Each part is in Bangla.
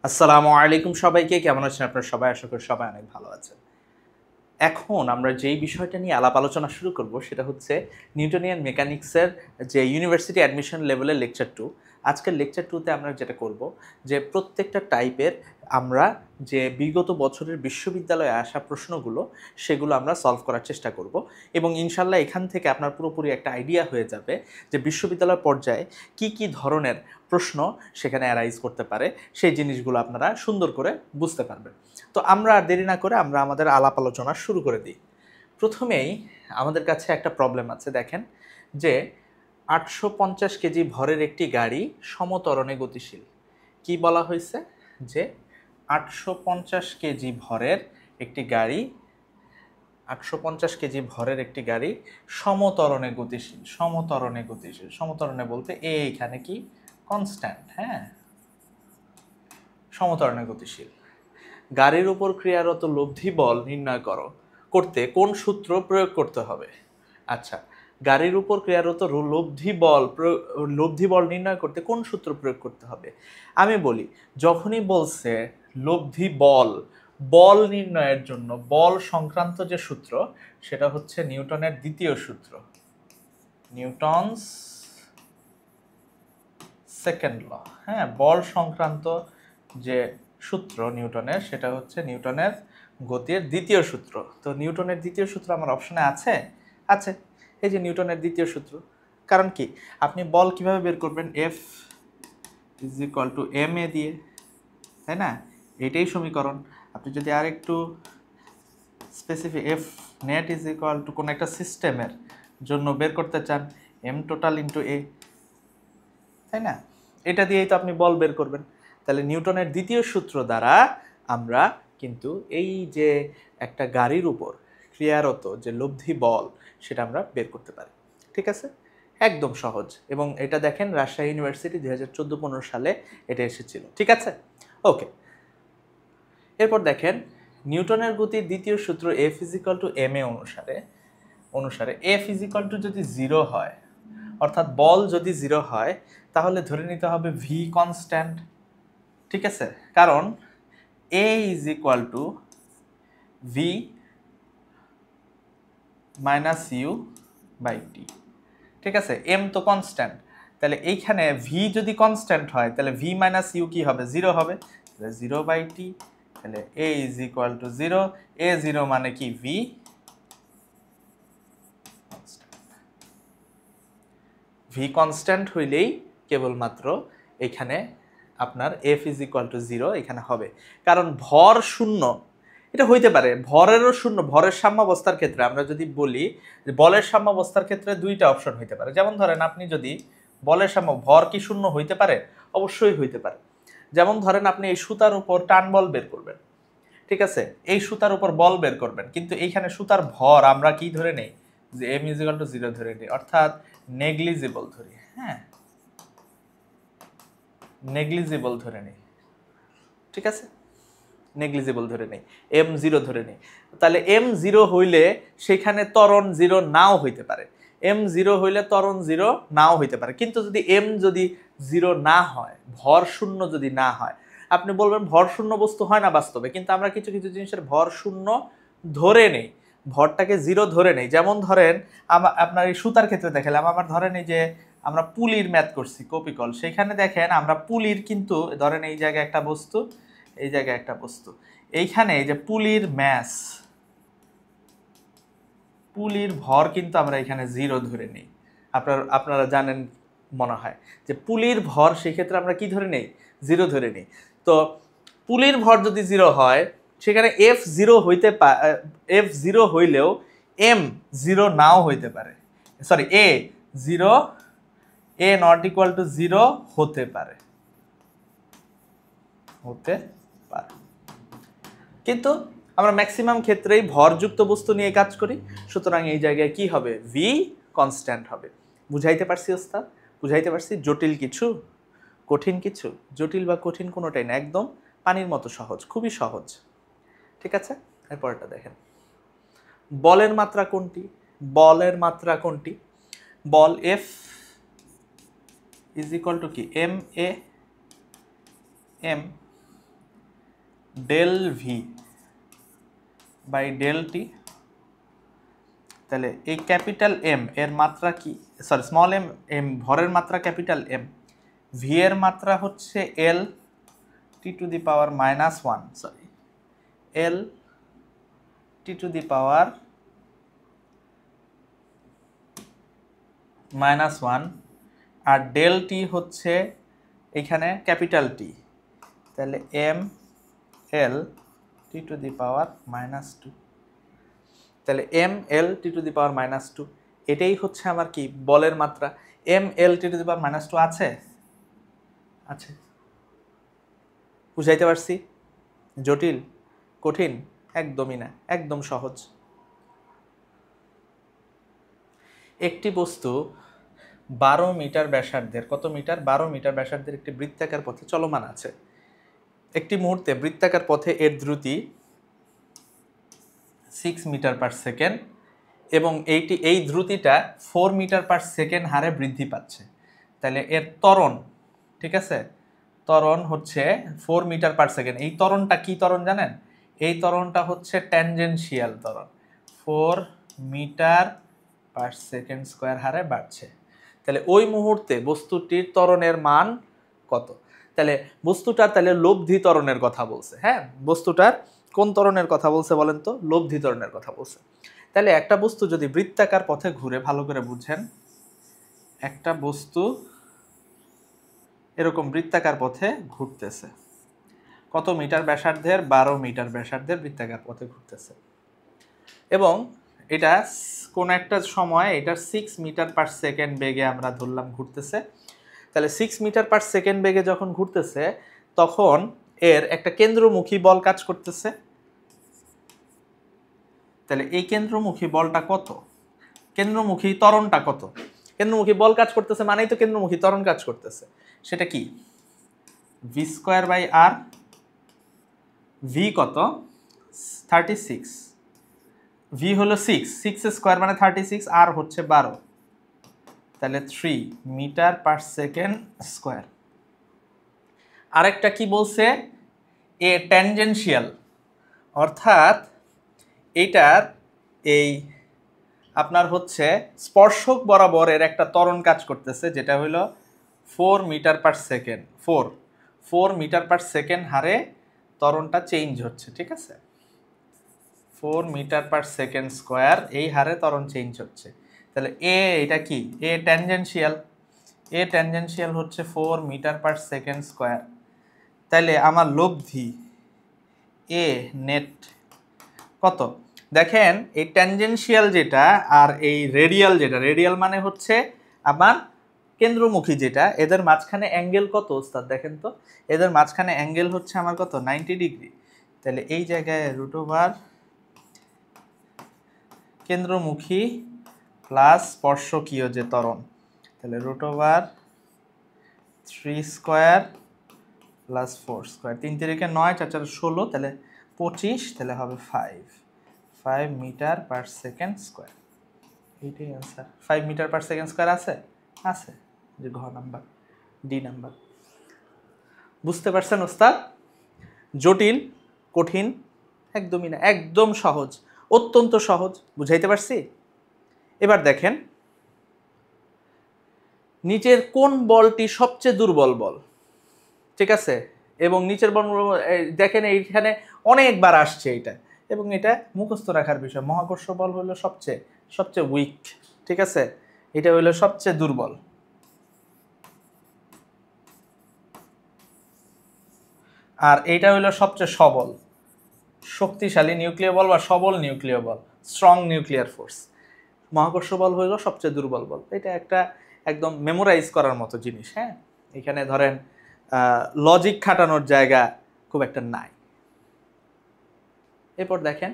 আসসালামু আলাইকুম সবাইকে। কেমন আছেন আপনারা সবাই? আশা করি সবাই অনেক ভালো আছেন। এখন আমরা যেই বিষয়টা নিয়ে আলাপ আলোচনা শুরু করব সেটা হচ্ছে নিউটনিয়ান মেকানিক্সের যে ইউনিভার্সিটি অ্যাডমিশন লেভেলের লেকচার 2। আজকের লেকচার 2 তে আমরা যেটা করব যে প্রত্যেকটা টাইপের আমরা যে বিগত বছরের বিশ্ববিদ্যালয়ে আসা প্রশ্নগুলো সেগুলো আমরা সলভ করার চেষ্টা করব এবং ইনশাআল্লাহ এখান থেকে আপনার পুরোপুরি একটা আইডিয়া হয়ে যাবে যে বিশ্ববিদ্যালয় পর্যায়ে কি ধরনের প্রশ্ন সেখানে অ্যারাইজ করতে পারে সেই জিনিসগুলো আপনারা সুন্দর করে বুঝতে পারবেন। তো আমরা আর দেরি না করে আমরা আমাদের আলাপ আলোচনা শুরু করে দিই। প্রথমেই আমাদের কাছে একটা প্রবলেম আছে, দেখেন যে 850 কেজি ভরের একটি গাড়ি সমত্বরণে গতিশীল। কি বলা হয়েছে? যে 850 কেজি ভরের একটি গাড়ি 850 কেজি ভরের একটি গাড়ি সমত্বরণে গতিশীল। সমত্বরণে গতিশীল, সমত্বরণে বলতে এইখানে কি কনস্ট্যান্ট, হ্যাঁ, সমত্বরণে গতিশীল। গাড়ির উপর ক্রিয়ারত লব্ধি বল নির্ণয় করতে কোন সূত্র প্রয়োগ করতে হবে? আচ্ছা, গাড়ির উপর ক্রিয়ারত লব্ধি বল নির্ণয় করতে কোন সূত্র প্রয়োগ করতে হবে? আমি বলি, যখনই বলছে লব্ধি বল, বল নির্ণয়ের জন্য বল সংক্রান্ত যে সূত্র সেটা হচ্ছে নিউটনের দ্বিতীয় সূত্র, নিউটনস সেকেন্ড ল। হ্যাঁ, বল সংক্রান্ত যে সূত্র নিউটনের সেটা হচ্ছে নিউটনের গতির দ্বিতীয় সূত্র। তো নিউটনের দ্বিতীয় সূত্র আমার অপশনে আছে, আছে, এই যে নিউটনের দ্বিতীয় সূত্র। কারণ কি, আপনি বল কিভাবে বের করবেন? F is equal to m a দিয়ে, তাই না? এটাই সমীকরণ। আপনি যদি আর একটু specific, F net is equal to কোনো একটা সিস্টেমের জন্য বের করতে চান, এম টোটাল ইন্টু এ, তাই না? এটা দিয়েই তো আপনি বল বের করবেন। তাহলে নিউটনের দ্বিতীয় সূত্র দ্বারা আমরা কিন্তু এই যে একটা গাড়ির উপর ক্রিয়ারত যে লব্ধি বল সেটা আমরা বের করতে পারি। ঠিক আছে, একদম সহজ। এবং এটা দেখেন রাজশাহী ইউনিভার্সিটি 2014-15 সালে এটা এসেছিল। ঠিক আছে, ওকে। এরপর দেখেন নিউটনের গতির দ্বিতীয় সূত্র এফ ইজিক্যাল টু এম এ অনুসারে এফ ইজিক্যাল টু যদি 0 হয়, অর্থাৎ বল যদি 0 হয়, তাহলে ধরে নিতে হবে ভি কনস্ট্যান্ট। ঠিক আছে, কারণ a is equal to v minus u by t. ঠিক আছে, এম তো কনস্ট্যান্ট, তাহলে এইখানে ভি যদি কনস্ট্যান্ট হয় তাহলে ভি মাইনাস ইউ কি হবে? 0 হবে, তাহলে 0 বাই টি। তাহলে এ ইজ ইকুয়াল টু 0, এ 0 মানে কি? ভি। ভি কনস্ট্যান্ট হইলেই কেবলমাত্র এখানে আপনার এফ ইজ ইকুয়াল টু 0 এখানে হবে। কারণ ভর শূন্য, এটা হইতে পারে ভরেরও শূন্য। ভরের সাম্যাবস্থার ক্ষেত্রে আমরা যদি বলি যে বলের সাম্যাবস্থার ক্ষেত্রে দুইটা অপশন হইতে পারে। যেমন ধরেন আপনি যদি বলের ভর কি শূন্য হইতে পারে? অবশ্যই হইতে পারে। যেমন ধরেন আপনি এই সুতার উপর টান বল বের করবেন, ঠিক আছে, এই সুতার উপর বল বের করবেন, কিন্তু এইখানে সুতার ভর আমরা কি ধরে নেই? যে এম ইজ ইকুয়াল টু 0 ধরে নিই, অর্থাৎ নেগলিজিবল ধরি। হ্যাঁ, নেগলিজিবল ধরে নেই। ঠিক আছে, নেগলিজিবল ধরে নেই, এম 0 ধরে নেই। তাহলে এম 0 হইলে সেখানে ত্বরণ 0 নাও হইতে পারে। এম 0 হইলে ত্বরণ 0 নাও হইতে পারে। কিন্তু যদি এম যদি 0 না হয়, ভর শূন্য যদি না হয়, আপনি বলবেন ভর শূন্য বস্তু হয় না বাস্তবে, কিন্তু আমরা কিছু কিছু জিনিসের ভর শূন্য ধরে নেই, ভরটাকে 0 ধরে নেই। যেমন ধরেন আপনার এই সুতার ক্ষেত্রে দেখালাম, আমার ধরেন এই যে আমরা পুলির ম্যাথ করছি কপিকল, সেখানে দেখেন আমরা পুলির কিন্তু ধরেন এই জায়গায় একটা বস্তু, এই জায়গায় একটা বস্তু, এইখানে এই যে পুলির ম্যাস, পুলির ভর কিন্তু আমরা এখানে 0 ধরে নেই। আপনারা জানেন মনে হয় যে পুলির ভর সেই ক্ষেত্রে আমরা কি ধরে নেই? 0 ধরে নেই। তো পুলির ভর যদি 0 হয়, সেখানে এফ 0 হইতে এফ 0 হইলেও এম 0 নাও হইতে পারে, sorry A 0, A not equal to 0 হতে পারে, হতে পারে। কিন্তু আমরা ম্যাক্সিমাম ক্ষেত্রেই ভরযুক্ত বস্তু নিয়ে কাজ করি, সুতরাং এই জায়গায় কি হবে? ভি কনস্ট্যান্ট হবে। বুঝাইতে পারছি ওস্তাদ? বুঝাইতে পারছি? জটিল কিছু, কঠিন কিছু? জটিল বা কঠিন কোনোটাই না, একদম পানির মতো সহজ, খুবই সহজ। ঠিক আছে, এরপরটা দেখেন, বলের মাত্রা কোনটি? বলের মাত্রা কোনটি? বল এফ ইজ ইকুয়াল টু কি? M A, M del V by del T. তাহলে এই ক্যাপিটাল এম এর মাত্রা কি, সরি স্মল এম, এম ভরের মাত্রা ক্যাপিটাল এম, ভি এর মাত্রা হচ্ছে L T to the power -1, sorry L T to the power -1, আর ডেল টি হচ্ছে এখানে ক্যাপিটাল টি, তাহলে M L T to the পাওয়ার -2, তাহলে M L T to the পাওয়ার -2, এটাই হচ্ছে আমার কি বলের মাত্রা। M L T to the পাওয়ার -2 আছে, আছে, বুঝাইতে পারছি? জটিল কঠিন? একদমই না, একদম সহজ। একটি বস্তু 12 মিটার ব্যাসার্ধের, কত মিটার? 12 মিটার ব্যাসার্ধের একটি বৃত্তাকার পথে চলমান আছে। একটি মুহূর্তে বৃত্তাকার পথে এর দ্রুতি 6 মিটার পার সেকেন্ড এবং এই দ্রুতিটা 4 মিটার পার সেকেন্ড হারে বৃদ্ধি পাচ্ছে। তাহলে এর ত্বরণ, ঠিক আছে, ত্বরণ হচ্ছে 4 মিটার পার সেকেন্ড। এই ত্বরণটা কি ত্বরণ জানেন? এই ত্বরণটা হচ্ছে ট্যানজেনশিয়াল ত্বরণ, 4 মিটার পার সেকেন্ড স্কোয়ার হারে বাড়ছে। তাহলে ওই মুহূর্তে বস্তুটির ত্বরণের মান কত? তাহলে বস্তুটার তাহলে লব্ধি ত্বরণের কথা বলছে। হ্যাঁ, বস্তুটার কোন ত্বরণের কথা বলছে বলেন তো? লব্ধি ত্বরণের কথা বলছে। তাহলে একটা বস্তু যদি বৃত্তাকার পথে ঘুরে, ভালো করে বুঝেন, একটা বস্তু এরকম বৃত্তাকার পথে ঘুরতেছে, কত মিটার ব্যাসার্ধের? 12 মিটার ব্যাসার্ধের বৃত্তাকার পথে ঘুরতেছে, এবং এটা কোন একটা সময় এটা 6 মিটার পার সেকেন্ড বেগে আমরা ধরলাম ঘুরতেছে। তাহলে 6 মিটার পার সেকেন্ড বেগে যখন ঘুরতেছে তখন এর একটা কেন্দ্রমুখী বল কাজ করতেছে। তাহলে এই কেন্দ্রমুখী বলটা কত? কেন্দ্রমুখী ত্বরণটা কত? কেন্দ্রমুখী বল কাজ করতেছে মানেই তো কেন্দ্রমুখী ত্বরণ কাজ করতেছে। সেটা কি? V square by R. V কত? 36, ভি হলো 6 স্কোয়ার মানে 36, আর হচ্ছে 12, তাহলে 3 মিটার পার সেকেন্ড স্কোয়ার। আরেকটা কি বলছে? এ ট্যানজেনশিয়াল, অর্থাৎ এইটার এই আপনার হচ্ছে স্পর্শক বরাবর এর একটা ত্বরণ কাজ করতেছে, যেটা হলো 4 metre per second, 4 metre per second হারে ত্বরণটা চেঞ্জ হচ্ছে, ঠিক আছে? 4 মিটার পার সেকেন্ড স্কোয়ার এই হারে ত্বরণ চেঞ্জ হচ্ছে। তাহলে এটা কি? এ ট্যানজেনশিয়াল হচ্ছে 4 মিটার পার সেকেন্ড স্কোয়ার। তাহলে আমার লব্ধি এ নেট কত? দেখেন এই ট্যানজেনশিয়াল যেটা আর এই রেডিয়াল যেটা, রেডিয়াল মানে হচ্ছে আমার কেন্দ্রমুখী যেটা, এদের মাঝখানে অ্যাঙ্গেল কত ওস্তাদ? দেখেন তো, এদের মাঝখানে অ্যাঙ্গেল হচ্ছে আমার কত? 90 ডিগ্রি। তাহলে এই জায়গায় √, কেন্দ্রমুখী প্লাস স্পর্শকীয় যে ত্বরণ, তাহলে √3 স্কোয়ার প্লাস 4 স্কোয়ার, 3 3 9, 4 4 16, তাহলে 25, তাহলে হবে 5 মিটার পার সেকেন্ড স্কোয়ার। এইটাই answer. 5 metre per second square আছে, আছে, যে ঘ নাম্বার, ডি নাম্বার। বুঝতে পারছেন ওস্তাদ? জটিল কঠিন? একদমই না, একদম সহজ, অত্যন্ত সহজ। বুঝাইতে পারছি? এবার দেখেন নিচের কোন বলটি সবচেয়ে দুর্বল বল, ঠিক আছে? এবং নিচের বল দেখেন এইখানে অনেকবার আসছে এইটা, এবং এটা মুখস্থ রাখার বিষয়। মহাকর্ষ বল হলো সবচেয়ে উইক, ঠিক আছে? এটা হলো সবচেয়ে দুর্বল। আর এইটা হলো সবচেয়ে সবল, শক্তিশালী নিউক্লিয় বল বা সবল নিউক্লিয় বল, স্ট্রং নিউক্লিয়ার ফোর্স। মহাকর্ষ বল হলো সবচেয়ে দুর্বল বল। এটা একটা একদম মেমোরাইজ করার মতো জিনিস। হ্যাঁ, এখানে ধরেন লজিক খাটানোর জায়গা খুব একটা নাই। এরপর দেখেন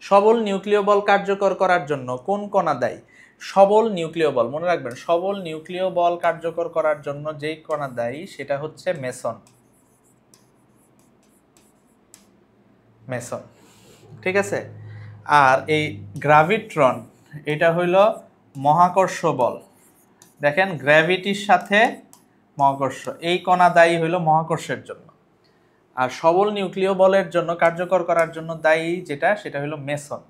সবল নিউক্লিয় বল কার্যকর করার জন্য কোন কণা দায়ী? সবল নিউক্লিয় বল, মনে রাখবেন, সবল নিউক্লিয় বল কার্যকর করার জন্য যেই কণা দায়ী সেটা হচ্ছে মেসন, ঠিক আছে? আর এই গ্র্যাভিট্রন, এটা হইল মহাকর্ষ বল। দেখেন গ্র্যাভিটির সাথে মহাকর্ষ, এই কণা দায়ী হইল মহাকর্ষের জন্য। আর সবল নিউক্লিয় বলের জন্য কার্যকর করার জন্য দায়ী যেটা সেটা হলো মেসন।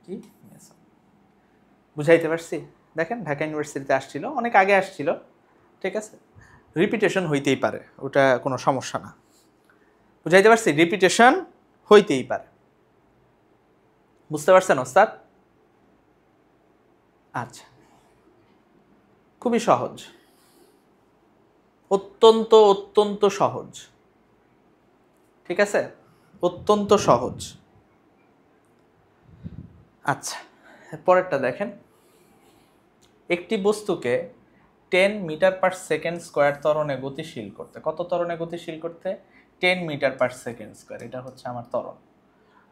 কি মেসন? বুঝাইতে পারছি? দেখেন ঢাকা ইউনিভার্সিটিতে আসছিল, অনেক আগে আসছিল, ঠিক আছে, রিপিটেশন হইতেই পারে, ওটা কোনো সমস্যা না। বুঝাইতে পারছি? রিপিটেশন হইতেই পারে। বুঝতে পারছেন ওস্তাদ? আচ্ছা, খুবই সহজ, অত্যন্ত অত্যন্ত সহজ, ঠিক আছে, অত্যন্ত সহজ। আচ্ছা, পরেরটা দেখেন, একটি বস্তুকে 10 মিটার পার সেকেন্ড স্কোয়ার ত্বরণে গতিশীল করতে, কত ত্বরণে গতিশীল করতে? 10 মিটার পার সেকেন্ড স্কোয়ার, এটা হচ্ছে আমার ত্বরণ।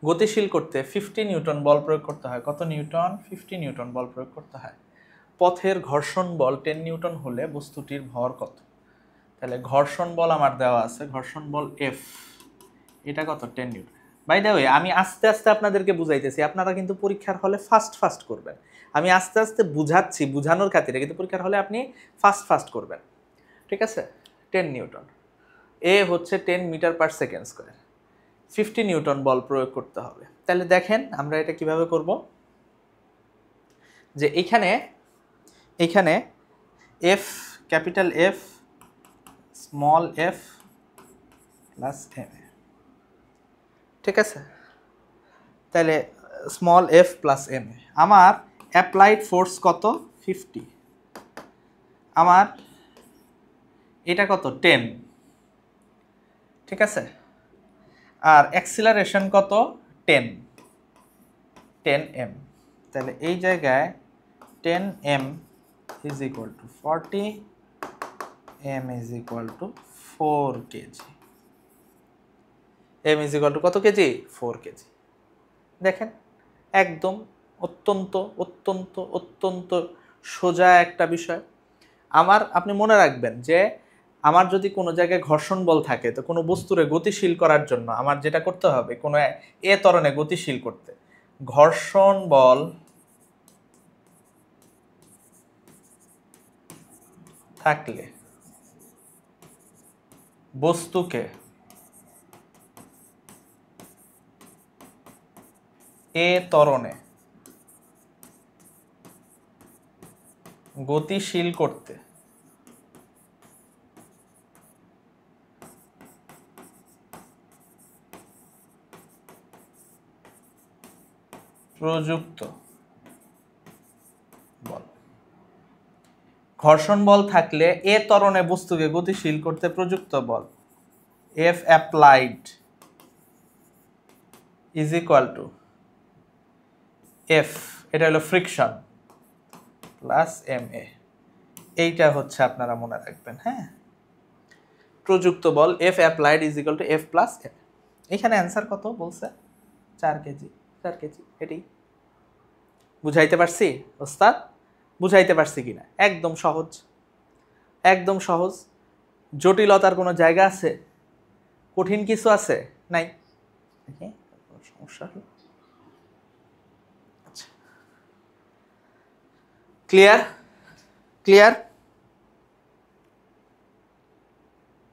গতিশীল করতে 50 নিউটন বল প্রয়োগ করতে হয়। কত নিউটন? 50 নিউটন বল প্রয়োগ করতে হয়। পথের ঘর্ষণ বল 10 নিউটন হলে বস্তুটির ভর কত? তাহলে ঘর্ষণ বল আমার দেওয়া আছে, ঘর্ষণ বল এফ, এটা কত? 10 নিউটন। বাই দ্য ওয়ে, আমি আস্তে আস্তে আপনাদেরকে বুঝাইতেছি, আপনারা কিন্তু পরীক্ষার হলে ফাস্ট ফাস্ট করবেন। আমি আস্তে আস্তে বুঝাচ্ছি বুঝানোর খাতিরে, কিন্তু পরীক্ষার হলে আপনি ফাস্ট ফাস্ট করবেন, ঠিক আছে? 10 নিউটন, এ হচ্ছে 10 metre per second square, 50 newton বল প্রয়োগ করতে হবে। তাহলে দেখেন আমরা এটা কিভাবে করব, যে এইখানে F, capital F, small F plus M, ঠিক আছে? তাহলে স্মল এফ প্লাস এম, আমার অ্যাপ্লাইড ফোর্স কত? 50, আমার এটা কত? 10, ঠিক আছে? আর অ্যাক্সিলারেশন কত? 10 এম। তাহলে এই জায়গায় 10 M is equal to 40, M is equal to 4 K G. M is equal to কত কেজি? 4 কেজি। দেখেন একদম অত্যন্ত অত্যন্ত অত্যন্ত সোজা একটা বিষয়। আপনি মনে রাখবেন যে আমার যদি কোনো জায়গায় ঘর্ষণ বল থাকে, তো কোনো বস্তুরে গতিশীল করার জন্য আমার যেটা করতে হবে, কোনো এ ত্বরণে গতিশীল করতে, ঘর্ষণ বল থাকলে বস্তুকে এ ত্বরণে গতিশীল করতে প্রযুক্ত বল, ঘর্ষণ বল থাকলে এ ত্বরণে বস্তুকে গতিশীল করতে প্রযুক্ত বল F applied is equal to F, এটা হলো ফ্রিকশন, প্লাস এম এ। এইটা হচ্ছে আপনারা মনে রাখবেন, হ্যাঁ? প্রযুক্ত বল F applied is equal to F plus m. এখানে অ্যান্সার কত বলছে? 4 কেজি। 4 কেজি, এটাই। বুঝাইতে পারছি ওস্তাদ? বুঝাইতে পারছি কিনা? একদম সহজ, একদম সহজ। জটিলতার কোনো জায়গা আছে? কঠিন কিছু আছে? নাই। সমস্যা হলো? আচ্ছা, ক্লিয়ার? ক্লিয়ার?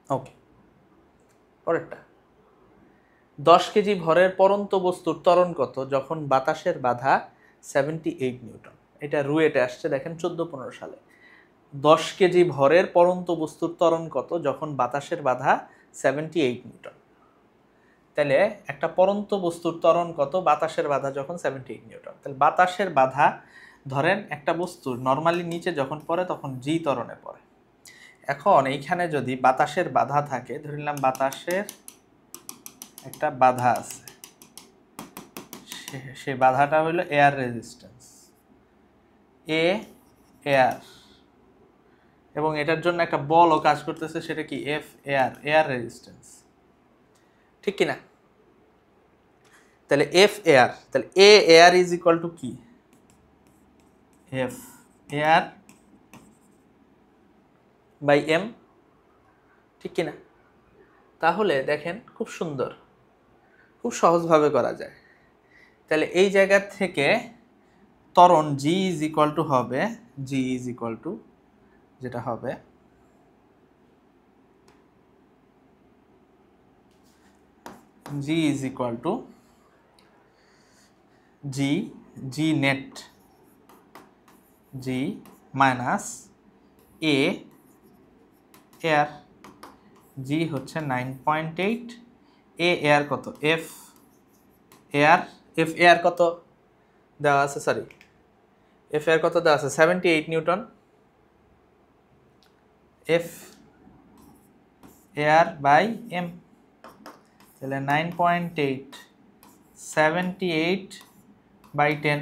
ওকে, পরেরটা। 10 কেজি ভরের পরন্ত বস্তুর ত্বরণ কত যখন বাতাসের বাধা 78 নিউটন? এটা রুয়েটে আসছে, দেখেন 14-15 সালে। 10 কেজি ভরের পরন্ত বস্তুর ত্বরণ কত যখন বাতাসের বাধা 78 নিউটন? তাহলে একটা পরন্ত বস্তুর ত্বরণ কত বাতাসের বাধা যখন 78 নিউটন? তাহলে বাতাসের বাধা, ধরেন একটা বস্তু নর্মালি নিচে যখন পড়ে তখন জি ত্বরণে পড়ে। এখন এইখানে যদি বাতাসের বাধা থাকে, ধরে নিলাম বাতাসের একটা বাধা আছে, সে বাধাটা হলো এয়ার রেজিস্ট্যান্স, এয়ার, এবং এটার জন্য একটা বলও কাজ করতেছে, সেটা কি? এফ, এয়ার রেজিস্ট্যান্স, ঠিক কিনা? তাহলে এফ এয়ার, তাহলে এয়ার ইজ ইকুয়াল টু কি? এফ এয়ার বাই এম, ঠিক কিনা? তাহলে দেখেন খুব সুন্দর, খুব সহজভাবে করা যায়। তাহলে এই জায়গা থেকে ত্বরণ জি ইজ ইকুয়াল টু হবে, জি ইজ ইকুয়াল টু যেটা হবে g is equal to g net g minus a air. G হচ্ছে 9.8, এ এয়ার কত, এফ এয়ার কত দেওয়া আছে, সরি এফ এয়ার কত দেওয়া আছে 78 newton. F air by M, তাহলে 9.8 78 বাই 10,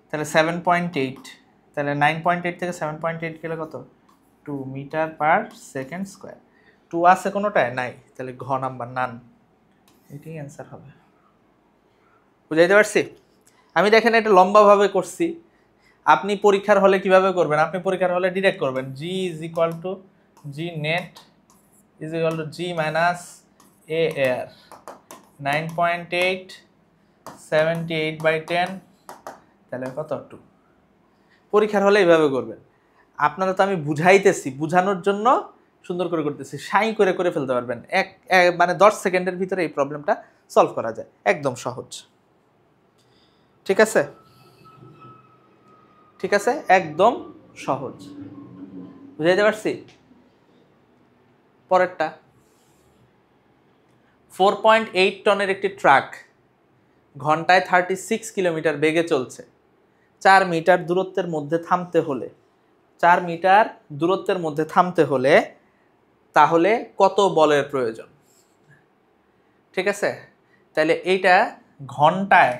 তাহলে 7.8, তাহলে 9.8 থেকে 7.8 গেলে কত 2 মিটার পার সেকেন্ড স্কোয়ার। 2 আছে কোনোটায় নাই, তাহলে ঘ নাম্বার নান, এটাই অ্যান্সার হবে। বুঝাইতে পারছি? আমি দেখেন এটা লম্বাভাবে করছি, আপনি পরীক্ষার হলে কিভাবে করবেন? আপনি পরীক্ষার হলে ডিরেক্ট করবেন g is equal to g net is equal to g minus a air 9.8 78 by 10, তাহলে কত 2। পরীক্ষার হলে এইভাবে করবেন। আপনারা তো আমি বুঝাইতেছি, বুঝানোর জন্য সুন্দর করে করতেছি, সাই করে করে ফেলতে পারবেন। মানে 10 সেকেন্ডের ভিতরে এই প্রবলেমটা সলভ করা যায়, একদম সহজ। ঠিক আছে, ঠিক আছে, একদম সহজ। বুঝাইতে পারছি? পরেরটা, 4.8 টনের একটি ট্রাক ঘন্টায় 36 কিলোমিটার বেগে চলছে। 4 মিটার দূরত্বের মধ্যে থামতে হলে 4 মিটার দূরত্বের মধ্যে থামতে হলে তাহলে কত বলের প্রয়োজন? ঠিক আছে, তাহলে এইটা ঘন্টায়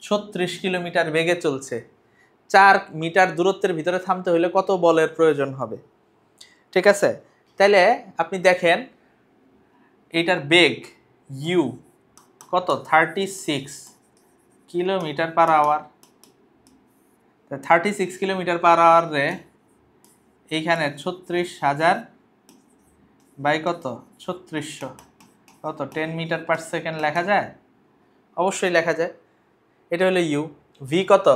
36 কিলোমিটার বেগে চলছে, 4 মিটার দূরত্বের ভিতরে থামতে হলে কত বলের প্রয়োজন হবে? ঠিক আছে, তাহলে আপনি দেখেন এইটার বেগ ইউ কত 36 kilometre per hour. 36 kilometre per আওয়ারে এইখানে 36,000 বাই কত 3600 কত 10 মিটার পার সেকেন্ড লেখা যায়? অবশ্যই লেখা যায়। এটা হলো ইউ। ভি কত?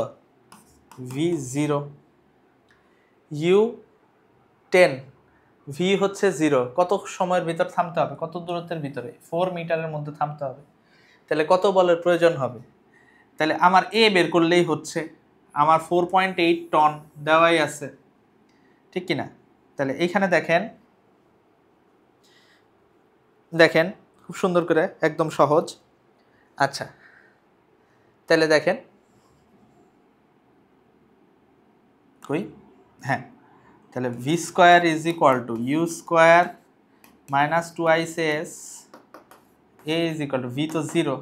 ভি 0, ইউ 10, ভি হচ্ছে 0। কত সময়ের ভিতর থামতে হবে? কত দূরত্বের ভিতরে? 4 মিটারের মধ্যে থামতে হবে। তাহলে কত বলের প্রয়োজন হবে? তাহলে আমার এ বের করলেই হচ্ছে, আমার 4.8 টন দেওয়াই আছে, ঠিক কিনা? তাহলে এইখানে দেখেন দেখেন খুব সুন্দর করে, একদম সহজ। আচ্ছা, তাহলে দেখেন কই, হ্যাঁ, তাহলে V square is equal to U square minus 2ic A is equal to V তো 0,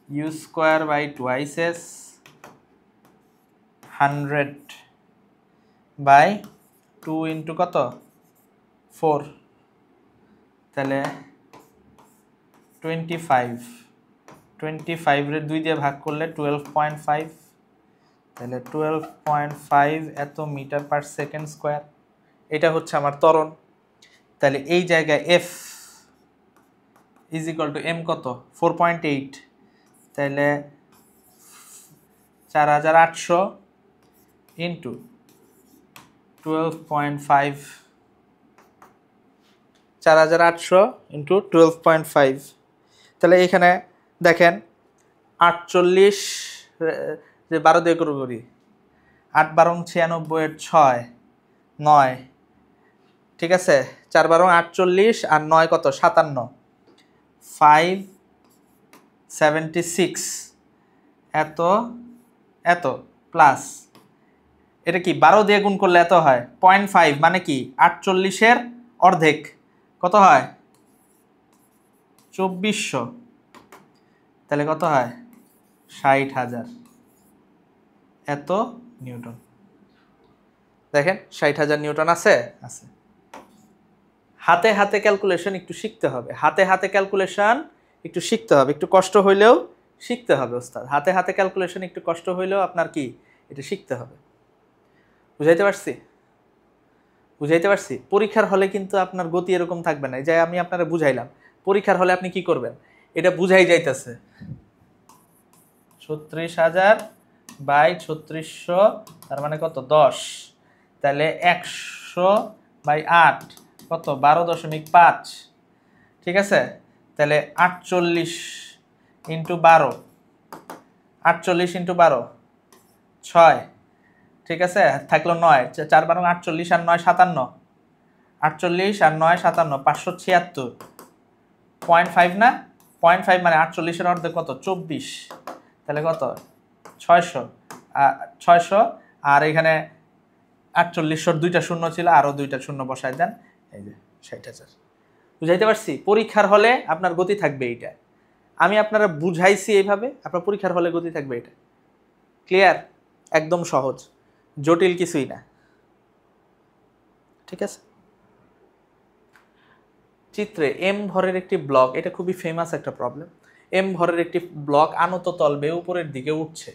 U square by 2ic 100 by 2 into কত 4, তাহলে 25 রে 2 দিয়ে ভাগ করলে 12.5, তাহলে 12.5 এত মিটার পার সেকেন্ড স্কোয়ার। এটা হচ্ছে আমার ত্বরণ। তাহলে এই জায়গায় F is equal to M কত 4.8, তাহলে 4800 ইন্টু 12.5, 4800 ইন্টু 12.5, তাহলে এখানে দেখেন 48, যে 12 দিয়ে করে করি, 8 12 96 এর 6 9, ঠিক আছে, 4 12 48 আর 9 কত 57, 576 এত এত প্লাস, এটা কি 12 দিয়ে গুণ করলে এত হয় 0.5, মানে কি 48 এর অর্ধেক কত হয় 2400, তাহলে কত হয় 60,000 এত নিউটন। দেখেন 60,000 নিউটন আছে আছে। হাতে হাতে ক্যালকুলেশন একটু শিখতে হবে, হাতে হাতে ক্যালকুলেশন একটু শিখতে হবে, একটু কষ্ট হইলেও শিখতে হবে ওস্তাদ। হাতে হাতে ক্যালকুলেশন একটু কষ্ট হইলেও আপনার কি এটা শিখতে হবে। বুঝাইতে পারছি? বুঝাইতে পারছি? পরীক্ষার হলে কিন্তু আপনার গতি এরকম থাকবে না, যে আমি আপনারা বুঝাইলাম। পরীক্ষার হলে আপনি কি করবেন? এটা বুঝাই যাইতেছে 36,000 বাই 3600, তার মানে কত 10, তাহলে 100 বাই 8 কত 12.5, ঠিক আছে, তাহলে 48 ইন্টু 12, 48 ইন্টু 12 6, ঠিক আছে, থাকলো 9, 4 12 48 আর 9 57, 48 আর 9 57, 576, 0.5 না, 0.5 মানে 48 এর অর্ধেক কত, 24, তাহলে কত 600, 600, আর এখানে 48 দুইটা শূন্য ছিল, আরো দুইটা শূন্য বসাই দেন, এই যে 60,000। বুঝাইতে পারছি? পরীক্ষার হলে আপনার গতি থাকবে এইটা, আমি আপনারা বুঝাইছি এইভাবে, আপনার পরীক্ষার হলে গতি থাকবে এটা। ক্লিয়ার? একদম সহজ, জটিল কিছুই না, ঠিক আছে। চিত্রে এম ভরের একটি ব্লক, এটা খুবই ফেমাস একটা প্রবলেম। এম ভরের একটি ব্লক আনত তল বেয়ে উপরের দিকে উঠছে,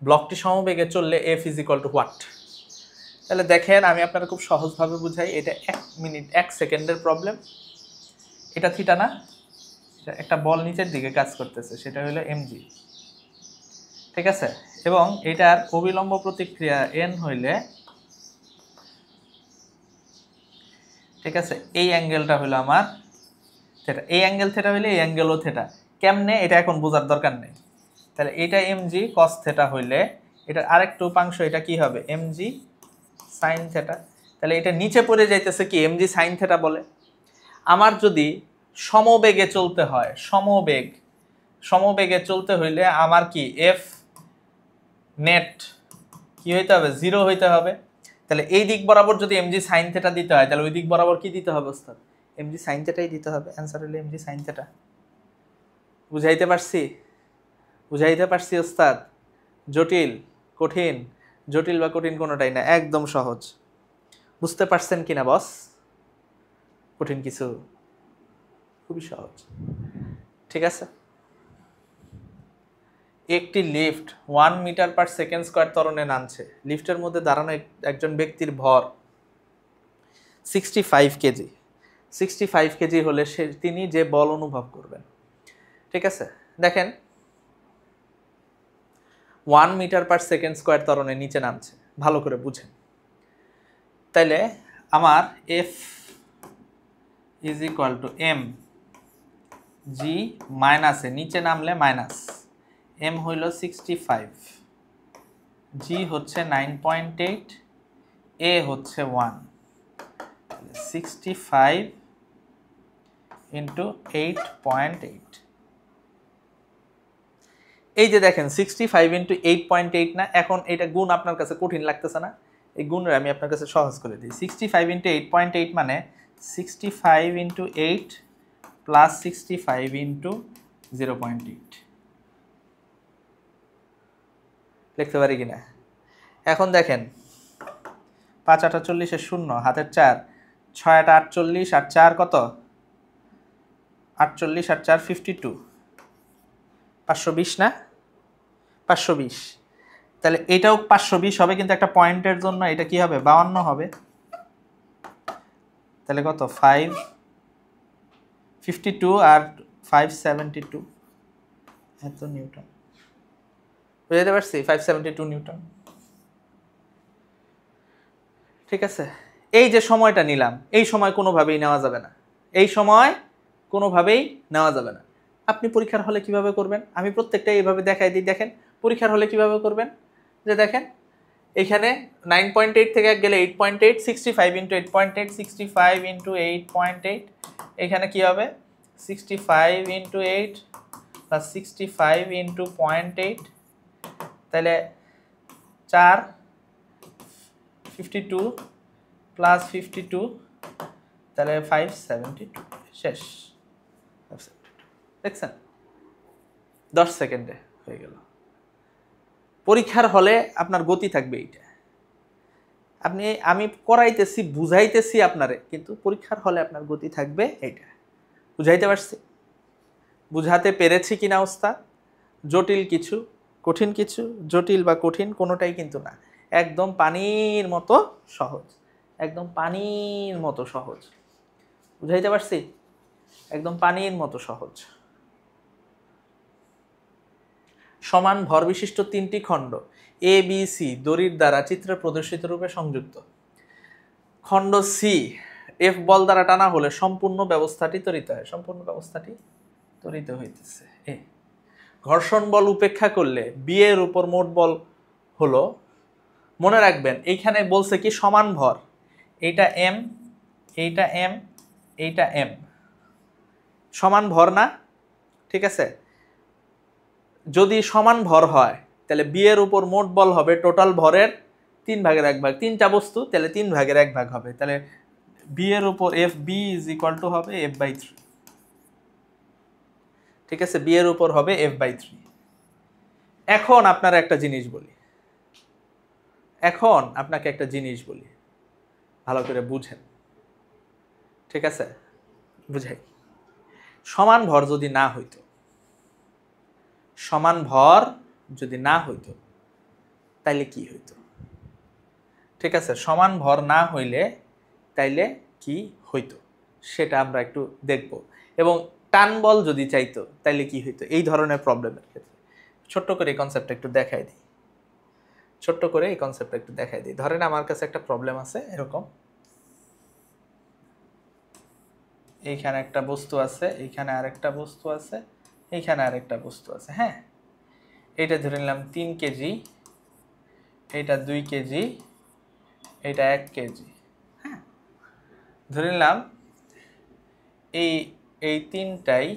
ব্লকটি সমবেগে চললে F is equal two what? তাহলে দেখেন আমি আপনারা খুব সহজভাবে বুঝাই, এটা 1 মিনিট 1 সেকেন্ডের প্রবলেম। এটা থিটা না, একটা বল নিচের দিকে কাজ করতেছে, সেটা হলো এমজি, ঠিক আছে, এবং এটার অবিলম্ব প্রতিক্রিয়া এন হইলে, ঠিক আছে, এই অ্যাঙ্গেলটা হলো আমার থেটা, এই অ্যাঙ্গেল থেটা হইলে এই অ্যাঙ্গেলও থেটা। কেমনে এটা এখন বোঝার দরকার নেই। তাহলে এটা এমজি কস থেটা হইলে এটার আরেকটু উপাংশ এটা কি হবে, এমজি সাইন থেটা। তাহলে এটা নিচে পড়ে যাইতেছে কি এমজি সাইন থেটা বলে। আমার যদি সমবেগে চলতে হয়, সমবেগে চলতে হইলে আমার কি এফ নেট কি হইতে হবে, 0 হইতে হবে। তাহলে এই দিক বরাবর যদি এমজি সাইন থেটা দিতে হয়, তাহলে ওই দিক বরাবর কি দিতে হবে ওস্তাদ, এমজি সাইন থেটাই দিতে হবে। অ্যান্সার হলো এমজি সাইন থেটা। বুঝাইতে পারছি? বুঝাইতে পারছি ওস্তাদ? জটিল কঠিন? জটিল বা কঠিন কোনোটাই না, একদম সহজ। বুঝতে পারছেন কিনা বস? কঠিন কিছু, খুবই সহজ, ঠিক আছে। একটি lift 1 metre per second square ত্বরণে নামছে। লিফটের মধ্যে দাঁড়ানো একজন ব্যক্তির ভর 65 কেজি। 65 কেজি হলে তিনি যে বল অনুভব করবেন, ঠিক আছে। দেখেন 1 মিটার পার সেকেন্ড স্কয়ার ত্বরণে নিচে নামছে, ভালো করে বুঝেন। তাইলে আমার F is equal to M G মাইনাসে, নিচে নামলে মাইনাস, এম হইল 65, জি হচ্ছে 9.8, এ হচ্ছে 1, 65 ইন্টু 8.8। এই যে দেখেন 65 ইন্টু 8.8 না, এখন এটা গুণ আপনার কাছে কঠিন লাগতেছে না, এই গুণের আমি আপনার কাছে সহজ করে দিই। 65 ইন্টু 8.8 মানে 65 ইন্টু 8 প্লাস 65 ইন্টু 0.8 লিখতে পারি কিনা? এখন দেখেন 5 8 48 শূন্য, হাতের 4, 6 8 48 আর 4 কত, 48 আর 4 52, 520 না, 520। তাহলে এটাও 520 হবে, কিন্তু একটা পয়েন্টের জন্য এটা কি হবে, 52 হবে। তাহলে কত, 552 আর 572, এত নিউটন। বুঝতে পারছি? 572 নিউটন, ঠিক আছে। এই যে সময়টা নিলাম, এই সময় কোনোভাবেই নেওয়া যাবে না, এই সময় কোনোভাবেই নেওয়া যাবে না। আপনি পরীক্ষার হলে কিভাবে করবেন, আমি প্রত্যেকটাই এইভাবে দেখাই দিই। দেখেন পরীক্ষার হলে কিভাবে করবেন, যে দেখেন এখানে 9.8 থেকে গেলে 8.8, 65 ইন্টু 8.8, 65 ইন্টু 8.8, এখানে কি হবে 65 ইন্টু 8 প্লাস 65 ইন্টু 0.8, তাহলে 4 52 প্লাস 52, তাহলে 572, শেষ। দেখছেন 10 সেকেন্ডে হয়ে গেল। পরীক্ষার হলে আপনার গতি থাকবে এইটা, আমি করাইতেছি বুঝাইতেছি আপনারে, কিন্তু পরীক্ষার হলে আপনার গতি থাকবে এইটা। বুঝাইতে পারছি? বুঝাতে পেরেছি কিনা ওস্তাদ? জটিল কিছু, কঠিন কিছু, জটিল বা কঠিন কোনোটাই কিন্তু না, একদম পানির মতো সহজ, একদম পানির মতো সহজ। বুঝাইতে পারছি? একদম পানির মতো সহজ। সমান ভর বিশিষ্ট 3টি খণ্ড এ বি সি দড়ির দ্বারা চিত্রে প্রদর্শিত রূপে সংযুক্ত। খণ্ড সি এফ বল দ্বারা টানা হলে সম্পূর্ণ ব্যবস্থাটি ত্বরিত হয়। সম্পূর্ণ ব্যবস্থাটি ত্বরিত হইতেছে। ঘর্ষণ বল উপেক্ষা করলে বি এর উপর মোট বল হলো, মনে রাখবেন এইখানে বলছে কি সমান ভর, এইটা এম, এইটা এম, এইটা এম, সমান ভর না? ঠিক আছে, যদি সমান ভর হয় তাহলে বি এর উপর মোট বল হবে টোটাল ভরের 3/1 তিনটা বস্তু, তাহলে 3/1 হবে, তাহলে বি এর উপর F B is equal to হবে F/3। ঠিক আছে, বি এর উপর হবে F/3। এখন আপনার একটা জিনিস বলি, এখন আপনাকে একটা জিনিস বলি, ভালো করে বুঝেন। ঠিক আছে, বুঝাই। সমান ভর যদি না হইতো, সমান ভর যদি না হইতো তাইলে কি হইতো? ঠিক আছে, সমান ভর না হইলে তাইলে কি হইতো সেটা আমরা একটু দেখব। এবং টান বল যদি চাইতো তাইলে কি হইতো এই ধরনের প্রবলেমের ক্ষেত্রে। ছোট্ট করে এই কনসেপ্টটা একটু দেখাই দিই, ছোট্ট করে এই কনসেপ্টটা একটু দেখাই দিই। ধরেন আমার কাছে একটা প্রবলেম আছে এরকম, এইখানে একটা বস্তু আছে, এইখানে আরেকটা বস্তু আছে, এইখানে আরেকটা বস্তু আছে। হ্যাঁ, এইটা ধরে নিলাম 3 কেজি, এইটা 2 কেজি, এইটা 1 কেজি। হ্যাঁ, ধরে নিলাম এই তিনটাই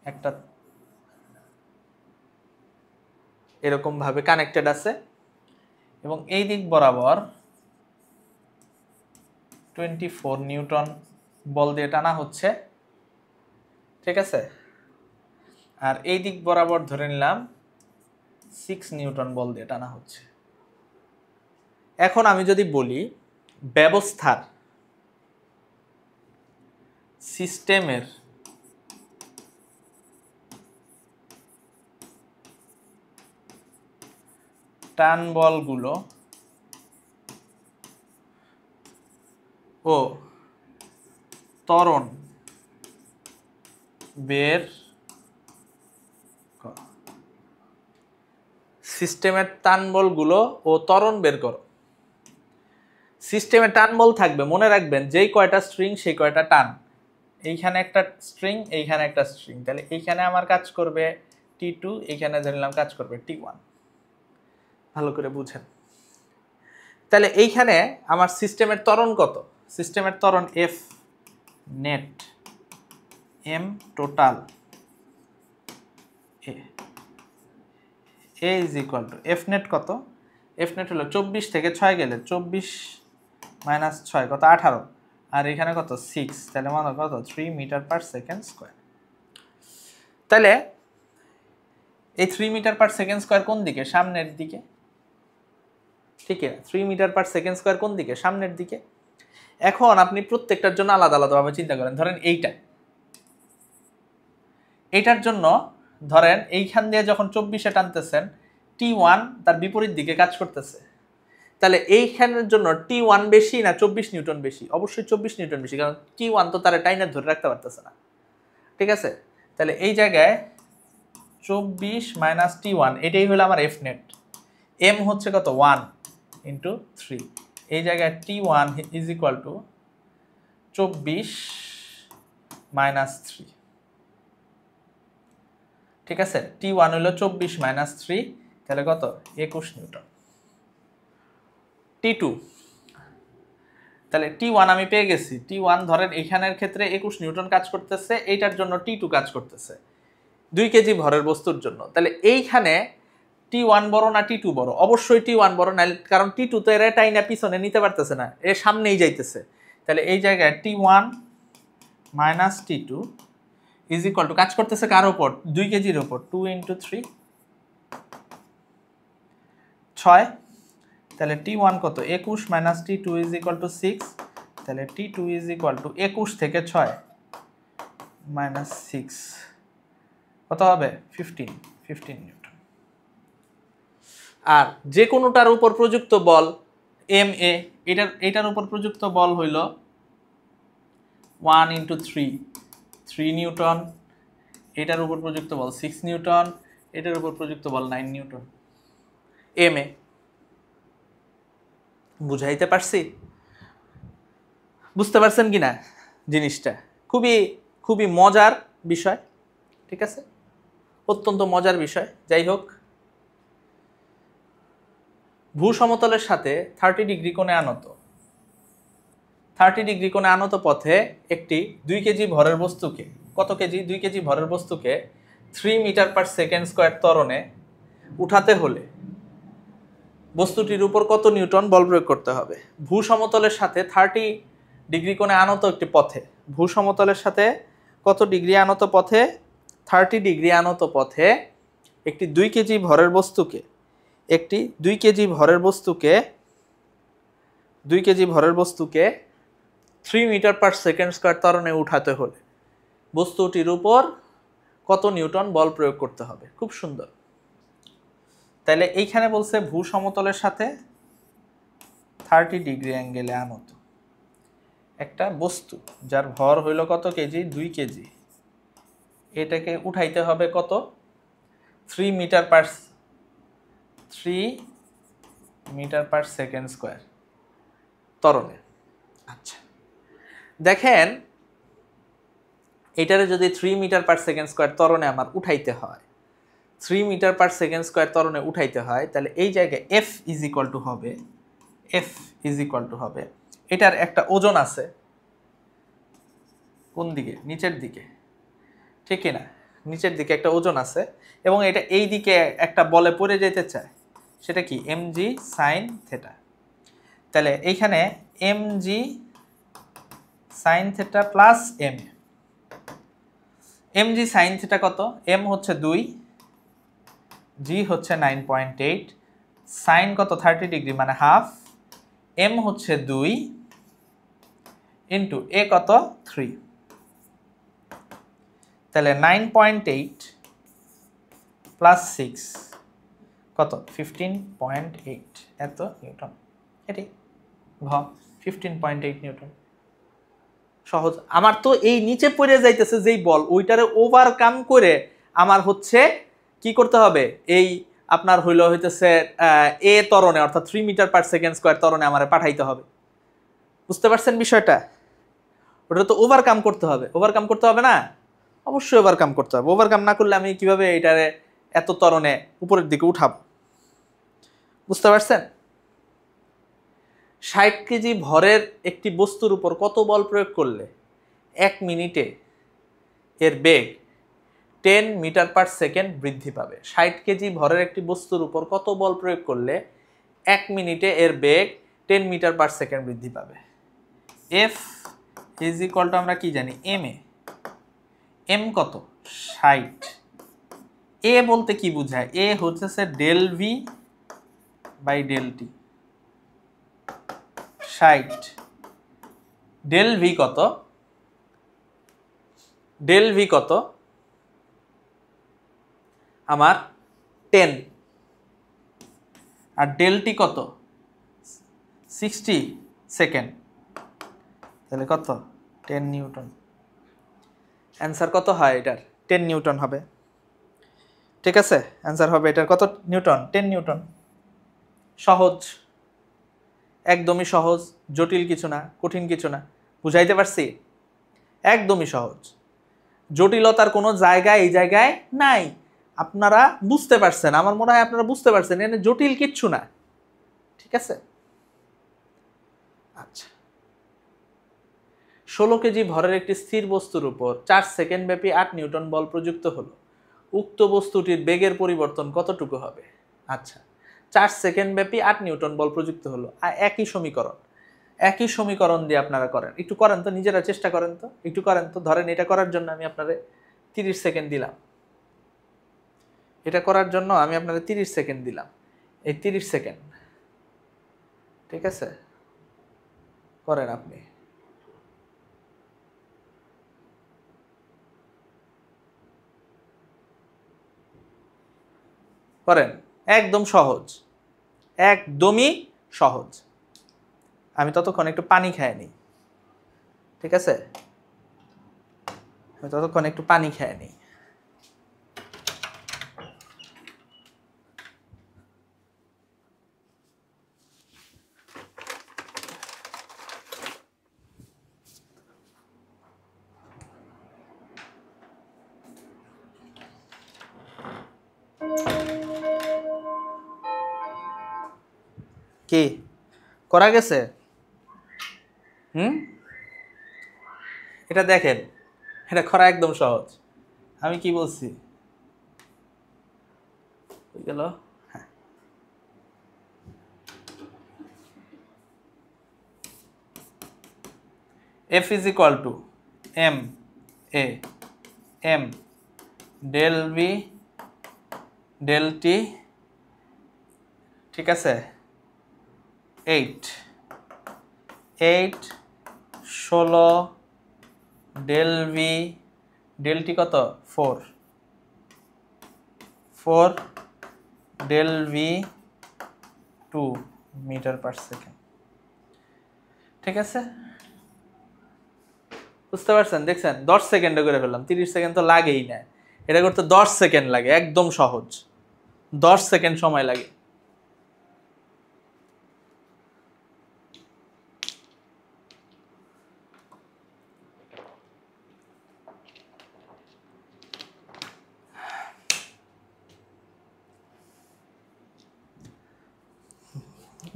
একটা এরকম ভাবে কানেক্টেড আছে এবং এই দিক বরাবর 24 নিউটন বল দিয়ে টানা হচ্ছে। ঠিক আছে, আর এই দিক বরাবর ধরে নিলাম 6 নিউটন বল দিয়ে টানা হচ্ছে। এখন আমি যদি বলি ব্যবস্থার, সিস্টেমের টান বলগুলো ও ত্বরণ বের, সিস্টেমের টান বলগুলো ও ত্বরণ বের করো। সিস্টেমে টান বল থাকবে, মনে রাখবেন যেই কয়টা স্ট্রিং সেই কয়টা টান। এইখানে একটা স্ট্রিং, এইখানে একটা স্ট্রিং, তাহলে এইখানে আমার কাজ করবে T2, এইখানে ধরলাম কাজ করবে T1। ভালো করে বুঝেন। তাহলে এইখানে আমার সিস্টেমের ত্বরণ কত? সিস্টেমের ত্বরণ F net M total A is equal to F net কত? F নেট হলো 24 থেকে 6 গেলে 24 মাইনাস 6 কত? 18, আর এখানে কত? 6, তাহলে মানে কত? 3 মিটার পার সেকেন্ড স্কয়ার। তাহলে এই 3 মিটার পার সেকেন্ড স্কয়ার কোন দিকে? সামনের দিকে। ঠিক আছে, 3 মিটার পার সেকেন্ড স্কয়ার কোন দিকে? সামনের দিকে। এখন আপনি প্রত্যেকটার জন্য আলাদা আলাদাভাবে চিন্তা করেন। ধরেন এইটার জন্য ধরেন এইখান দিয়ে যখন 24-এ টানতেছেন T1 তার বিপরীত দিকে কাজ করতেছে, তাহলে এইখানের জন্য T1 বেশি না 24 নিউটন বেশি? অবশ্যই 24 নিউটন বেশি, কারণ T1 তো তার টাইনা ধরে রাখতে পারতেছে না। ঠিক আছে, তাহলে এই জায়গায় 24 মাইনাস T1, এটাই হলো আমার F নেট। M হচ্ছে কত? 1 ইন্টু 3। এই জায়গায় T1 is equal two 24 minus 3। ঠিক আছে, T1 হলো 24 মাইনাস 3, তাহলে কত? 21 নিউটন। T2, তাহলে T1 আমি পেয়ে গেছি। T1 ধরেন এখানের ক্ষেত্রে 21 নিউটন কাজ করতেছে, এইটার জন্য T2 কাজ করতেছে 2 কেজি ভরের বস্তুর জন্য। তাহলে এইখানে T1 বড় না T2 বড়? অবশ্যই T1 বড়, না, কারণ T2 তো এর টাইনা পিছনে নিতে পারতেছে না, এর সামনেই যাইতেছে। তাহলে এই জায়গায় T1 minus T2 is equal two কাজ করতেছে কার উপর? 2 কেজির উপর। 2 ইন্টু 3 6, তাহলে T1 কত? 21 minus T2 is equal two 6, তাহলে T2 ইজ ইকুয়াল টু 21 থেকে 6 মাইনাস 6 কত হবে? 15 নিউটন। আর যে কোনোটার উপর প্রযুক্ত বল MA, এটার উপর প্রযুক্ত বল হইল 1 ইন্টু 3 নিউটন, এটার উপর প্রযুক্ত বল 6 নিউটন, এটার উপর প্রযুক্ত বল 9 নিউটন। MA বুঝাইতে পারছি? বুঝতে পারছেন কিনা জিনিসটা? খুবই খুবই মজার বিষয়, ঠিক আছে, অত্যন্ত মজার বিষয়। যাই হোক, ভূসমতলের সাথে 30 ডিগ্রি কোণে আনত, 30 ডিগ্রি কোণে আনত পথে একটি 2 কেজি ভরের বস্তুকে, কত কেজি? 2 কেজি ভরের বস্তুকে 3 মিটার পার সেকেন্ড স্কোয়ার ত্বরণে উঠাতে হলে বস্তুটির উপর কত নিউটন বল প্রয়োগ করতে হবে? ভূসমতলের সাথে 30 ডিগ্রি কোণে আনত একটি পথে, ভূসমতলের সাথে কত ডিগ্রি আনত পথে? 30 ডিগ্রি আনত পথে একটি 2 কেজি ভরের বস্তুকে, একটি 2 কেজি ভরের বস্তুকে 2 কেজি ভরের বস্তুকে 3 মিটার পার সেকেন্ড স্কোয়ার ত্বরণে উঠাতে হলে বস্তুটির উপর কত নিউটন বল প্রয়োগ করতে হবে? খুব সুন্দর। তাহলে এইখানে বলছে ভূসমতলের সাথে 30 ডিগ্রি অ্যাঙ্গেলে আনত একটা বস্তু যার ভর হইল কত কেজি? 2 কেজি। এটাকে উঠাইতে হবে কত? 3 মিটার পার সেকেন্ড স্কোয়ার ত্বরণে। আচ্ছা, দেখেন এটারে যদি 3 মিটার পার সেকেন্ড স্কোয়ার ত্বরণে আমার উঠাইতে হয়, 3 মিটার পার সেকেন্ড স্কোয়ার ত্বরণে উঠাইতে হয়, তাহলে এই জায়গায় F ইজ ইকুয়াল টু হবে এটার একটা ওজন আছে কোন দিকে? নিচের দিকে, ঠিক না? নিচের দিকে একটা ওজন আছে এবং এটা এই দিকে একটা বলে পড়ে যেতে চায়, সেটা কি? mg sin theta. তাহলে এইখানে mg sin theta plus mg sin theta কত? m হচ্ছে 2, g হচ্ছে 9.8, sin কত? 30 ডিগ্রি মানে হাফ, m হচ্ছে 2 ইন্টু a কত? 3। তাহলে 9.8 প্লাস 6 কত? 15.8 এত নিউটন। এটি ঘ 15.8 নিউটন। সহজ। আমার তো এই নিচে পড়ে যাইতেছে যেই বল, ওইটারে ওভারকাম করে আমার হচ্ছে কি করতে হবে? এই আপনার হইতেছে এ ত্বরণে, অর্থাৎ 3 মিটার পার সেকেন্ড স্কোয়ার ত্বরণে আমার পাঠাইতে হবে। বুঝতে পারছেন বিষয়টা? ওটা তো ওভারকাম করতে হবে। ওভারকাম করতে হবে না? অবশ্যই ওভারকাম করতে হবে। ওভারকাম না করলে আমি কিভাবে এটারে এত ত্বরণে উপরের দিকে উঠাবো? বুঝতে পারছেন? 60 কেজি ভরের একটি বস্তুর উপর কত বল প্রয়োগ করলে 1 মিনিটে এর বেগ 10 মিটার পার সেকেন্ড বৃদ্ধি পাবে? 60 কেজি ভরের একটি বস্তুর উপর কত বল প্রয়োগ করলে 1 মিনিটে এর বেগ 10 মিটার পার সেকেন্ড বৃদ্ধি পাবে? F ইজ ইকুয়াল টু আমরা কি জানি? m কত? 60। a বলতে কি বোঝায়? a হচ্ছে del V by del T. 60 del V কত? ডেল ভি কত আমার? 10। আর ডেল টি কত? 60 সেকেন্ড। তাহলে কত? 10 নিউটন। অ্যান্সার কত হয় এটার? 10 নিউটন হবে। ঠিক আছে, অ্যান্সার হবে এটার কত নিউটন? 10 নিউটন। সহজ, একদমই সহজ, জটিল কিছু না, কঠিন কিছু না। বুঝাইতে পারছি? একদমই সহজ, জটিলতার কোনো জায়গা এই জায়গায় নাই। আপনারা বুঝতে পারছেন, আমার মনে হয় আপনারা বুঝতে পারছেন, এখানে জটিল কিচ্ছু না। ঠিক আছে, আচ্ছা। 16 কেজি ভরের একটি স্থির বস্তুর উপর 4 সেকেন্ড ব্যাপী 8 নিউটন বল প্রযুক্ত হলো, উক্ত বস্তুটির বেগের পরিবর্তন কতটুকু হবে? আচ্ছা, 4 সেকেন্ড ব্যাপী 8 নিউটন বল প্রযুক্ত হলো, আর একই সমীকরণ দিয়ে আপনারা করেন। একটু করেন তো, নিজেরা চেষ্টা করেন তো, একটু করেন তো। ধরেন এটা করার জন্য আমি আপনারে 30 সেকেন্ড দিলাম, এটা করার জন্য আমি আপনাদের 30 সেকেন্ড দিলাম। এই 30 সেকেন্ড, ঠিক আছে, করেন আপনি। করেন, একদম সহজ, একদমই সহজ। আমি ততক্ষণ একটু পানি খেয়ে নিই। ঠিক আছে, আমি ততক্ষণ একটু পানি খেয়ে নিই। কি করা গেছে? এটা দেখেন, এটা করা একদম সহজ। আমি কি বলছি গেল, F is equal to M A M del V del T, ঠিক আছে, 16 del V del T কত 4 del V 2 metre per second. ঠিক আছে, বুঝতে পারছেন? দেখছেন 10 সেকেন্ডে করে ফেললাম, 30 সেকেন্ড তো লাগেই না, এটা করতে 10 সেকেন্ড লাগে, একদম সহজ, 10 সেকেন্ড সময় লাগে।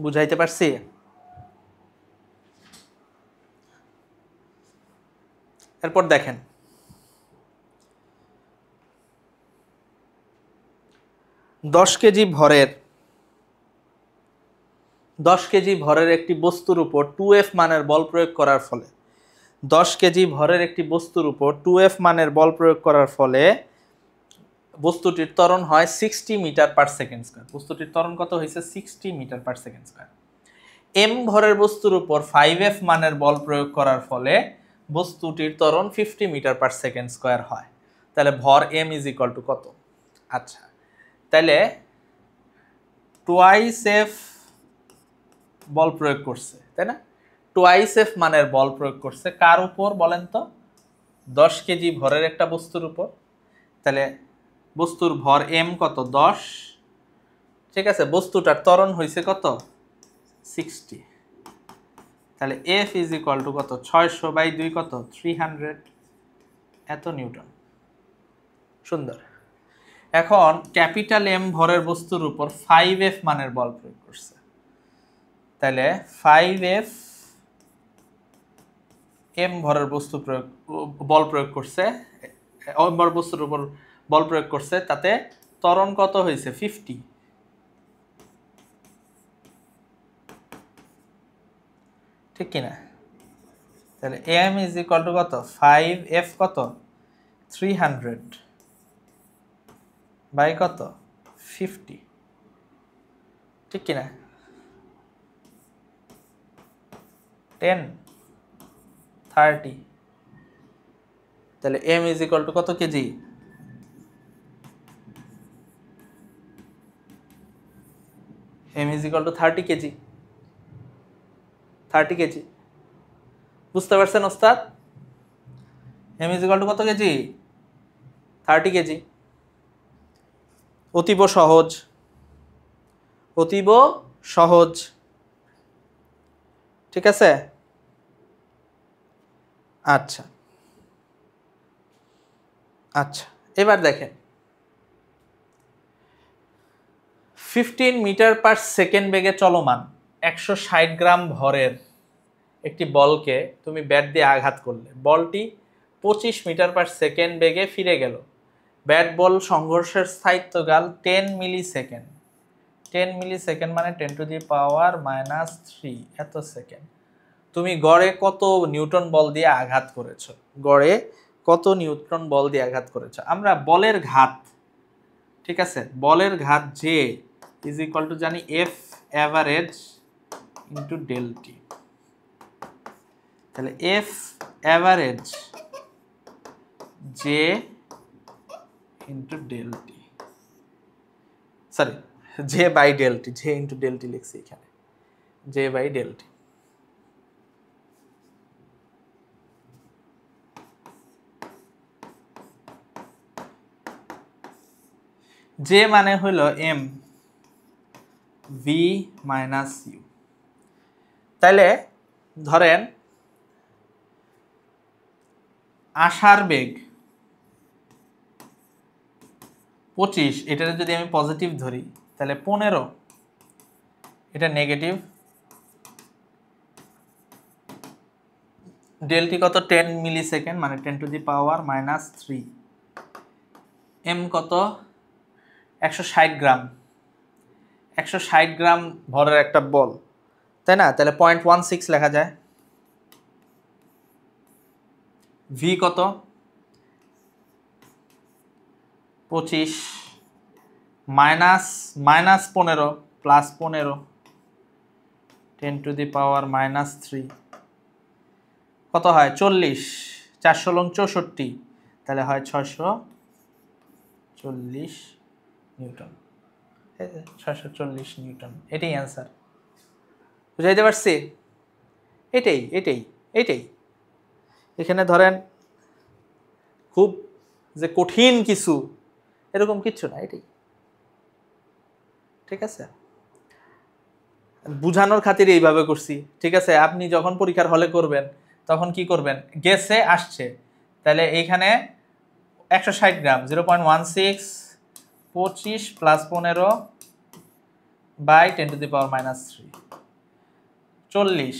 বুঝাইতে পারছি? এরপর দেখেন, 10 কেজি ভরের একটি বস্তুর উপর 2F মানের বল প্রয়োগ করার ফলে 10 কেজি ভরের একটি বস্তুর উপর 2F মানের বল প্রয়োগ করার ফলে বস্তুটির ত্বরণ হয় 60 মিটার পার সেকেন্ড স্কয়ার। বস্তুটির ত্বরণ কত হয়েছে? 60 metre per second square. M ভরের বস্তুর উপর 5F মানের বল প্রয়োগ করার ফলে বস্তুটির ত্বরণ 50 মিটার পার সেকেন্ড স্কয়ার হয়। তাহলে ভর M ইজ ইকুয়াল টু কত? আচ্ছা, তাহলে টুয়াইস F বল প্রয়োগ করছে, তাই না? টুয়াইস F মানের বল প্রয়োগ করছে কার উপর বলেন তো? 10 কেজি ভরের একটা বস্তুর উপর। তাহলে বস্তুর ভর M কত? 10। ঠিক আছে, বস্তুটার ত্বরণ হয়েছে কত? 60। তাহলে F ইজ ইকুয়াল টু কত? 600/2 কত? 300, এত নিউটন। সুন্দর। এখন ক্যাপিটাল M ভরের বস্তুর উপর 5F মানের বল প্রয়োগ করছে। তাহলে 5F M ভরের বল প্রয়োগ করছে, বস্তুর উপর বল প্রয়োগ করছে, তাতে ত্বরণ কত হয়েছে? 50। ঠিক কিনা? তাহলে M ইজ ইকুয়াল টু কত? 5F কত? 300 বাই কত? 50। ঠিক কিনা? 10 30। তাহলে M ইজ ইকুয়াল টু কত KG? M is equal two 30 KG. 30 KG. বুঝতে পারছেন ওস্তাদ? M ইজ ইকুয়াল টু কত কেজি? 30 কেজি। অতীব সহজ, অতীব সহজ। ঠিক আছে, আচ্ছা আচ্ছা, এবার দেখেন 15 মিটার পার সেকেন্ড বেগে চলমান 160 গ্রাম ভরের একটি বলকে তুমি ব্যাট দিয়ে আঘাত করলে, বলটি 25 মিটার পার সেকেন্ড বেগে ফিরে গেল। ব্যাট বল সংঘর্ষের স্থায়িত্বকাল 10 মিলি সেকেন্ড। 10 মিলি সেকেন্ড মানে 10⁻³ এত সেকেন্ড। তুমি গড়ে কত নিউটন বল দিয়ে আঘাত করেছো? গড়ে কত নিউটন বল দিয়ে আঘাত করেছো? আমরা বলের ঘাত, ঠিক আছে, বলের ঘাত যে ইজ ইকুয়াল টু জানি F average into del T. তাহলে F average J into del T, sorry J by del T, J into del T লিখছি এখানে, J by del T. J মানে হলো M V মাইনাস ইউ। তাহলে ধরেন আসার বেগ 25, এটাতে যদি আমি পজিটিভ ধরি তাহলে 15 এটা নেগেটিভ, ডেলটি কত 10 মিলি সেকেন্ড মানে 10⁻³ এম কত 160 গ্রাম, 160 গ্রাম ভরের একটা বল, তাই না? তাহলে 0.16 লেখা যায়। ভি কত 25 -15 +15 10⁻³ কত হয় 40, 4 লং 64, তাহলে হয় 640 নিউটন। 640 নিউটন, এটাই অ্যান্সার। বুঝাইতে পারছি? এটাই এটাই এটাই। এখানে ধরেন খুব যে কঠিন কিছু এরকম কিছু না, এটাই। ঠিক আছে, বুঝানোর খাতিরে এইভাবে করছি। ঠিক আছে, আপনি যখন পরীক্ষার হলে করবেন তখন কি করবেন, গেছে আসছে, তাহলে এইখানে 160 গ্রাম 0.16 25 + 15 বাই 10⁻³ 40,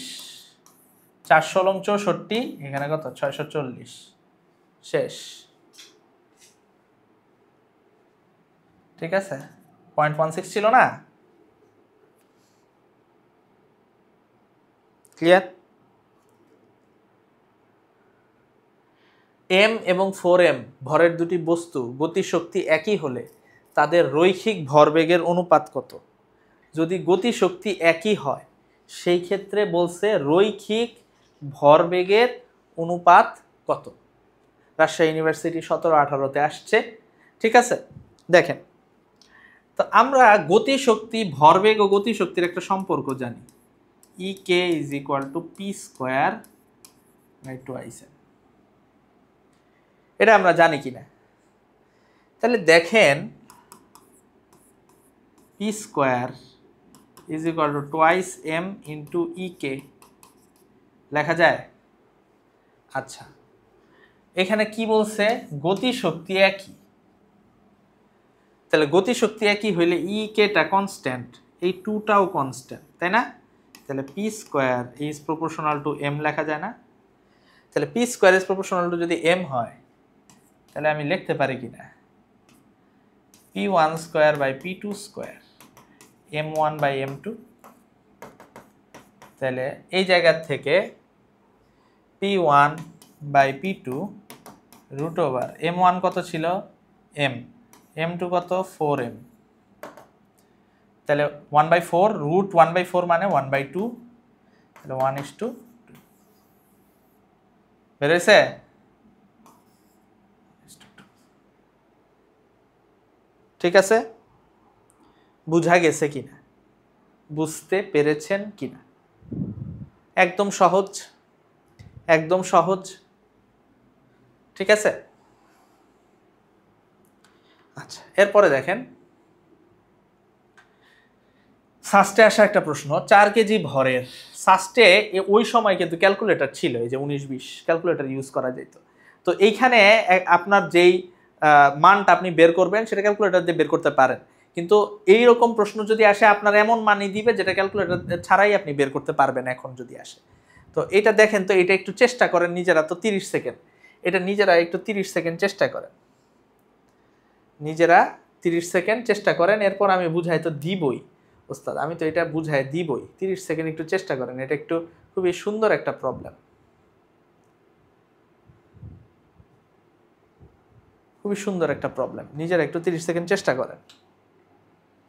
4 লং 64, এখানে কত 640, শেষ। ঠিক আছে, 0.16 ছিল না? ক্লিয়ার? m এবং 4m ভরের দুটি বস্তু গতিশক্তি একই হলে তাদের রৈখিক ভরবেগের অনুপাত কত? যদি গতিশক্তি একই হয় সেই ক্ষেত্রে বলছে রৈখিক ভরবেগের অনুপাত কত। রাজশাহী ইউনিভার্সিটি 17-18-তে আসছে। ঠিক আছে, দেখেন তো আমরা গতিশক্তি, ভরবেগ ও গতিশক্তির একটা সম্পর্ক জানি, EK = p²/2m। এটা আমরা জানি কিনা? তাহলে দেখেন p² = 2m × EK লেখা যায়। আচ্ছা, এখানে কি বলছে, গতিশক্তি একই। তাহলে গতিশক্তি একই হইলে EK-টা কনস্ট্যান্ট, এই 2টাও কনস্ট্যান্ট, তাই না? তাহলে p² = m লেখা যায় না? তাহলে p² = যদি m হয় তাহলে আমি লিখতে পারি কিনা p1²/p2², m1/m2। তাহলে এই জায়গা থেকে p1/p2 √m1 কত ছিল m, m2 কত 4m, তাহলে 1/4 √1/4 মানে 1/2, তাহলে 1:2 বেরোইছে। ঠিক আছে, বুঝা গেছে কিনা, বুঝতে পেরেছেন কিনা? একদম সহজ, একদম সহজ। ঠিক আছে, আচ্ছা এরপরে দেখেন সাস্টে আসা একটা প্রশ্ন, 4 কেজি ভরের সাস্টে ওই সময় কিন্তু ক্যালকুলেটর ছিল, এই যে 19-20 ক্যালকুলেটর ইউজ করা যেত। তো এইখানে আপনার যেই মানটা আপনি বের করবেন সেটা ক্যালকুলেটর দিয়ে বের করতে পারেন, কিন্তু এই রকম প্রশ্ন যদি আসে আপনার এমন মানই দিবে যেটা ক্যালকুলেটর ছাড়াই আপনি বের করতে পারবেন এখন যদি আসে। তো এটা দেখেন, তো এটা একটু চেষ্টা করেন নিজেরা, তো 30 সেকেন্ড, এটা নিজেরা একটু 30 সেকেন্ড চেষ্টা করেন, নিজেরা 30 সেকেন্ড চেষ্টা করেন, এরপর আমি বুঝাই তো দিবই ওস্তাদ, আমি তো এটা বুঝাই দিবই, 30 সেকেন্ড একটু চেষ্টা করেন, এটা একটু খুবই সুন্দর একটা প্রবলেম, খুবই সুন্দর একটা প্রবলেম, নিজেরা একটু 30 সেকেন্ড চেষ্টা করেন।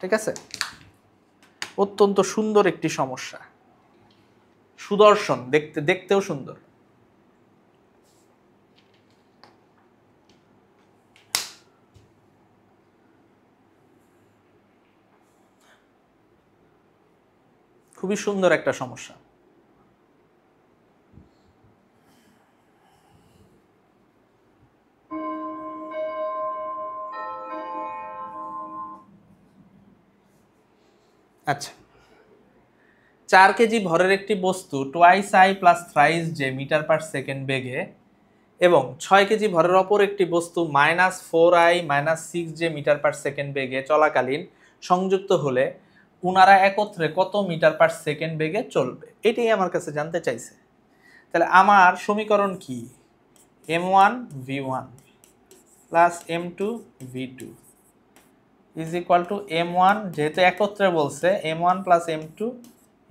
ঠিক আছে, অত্যন্ত সুন্দর একটি সমস্যা, সুদর্শন, দেখতেও সুন্দর। খুবই সুন্দর একটা সমস্যা। আচ্ছা, 4 কেজি ভরের একটি বস্তু 2i + 3j m/s বেগে এবং 6 কেজি ভরের অপর একটি বস্তু -4i - 6j m/s বেগে চলাকালীন সংযুক্ত হলে উনারা একত্রে কত মিটার পার সেকেন্ড বেগে চলবে, এটাই আমার কাছে জানতে চাইছে। তাহলে আমার সমীকরণ কি, m1 v1 plus m2 v2 is equal two m1, যেহেতু একত্রে বলছে m1 plus m2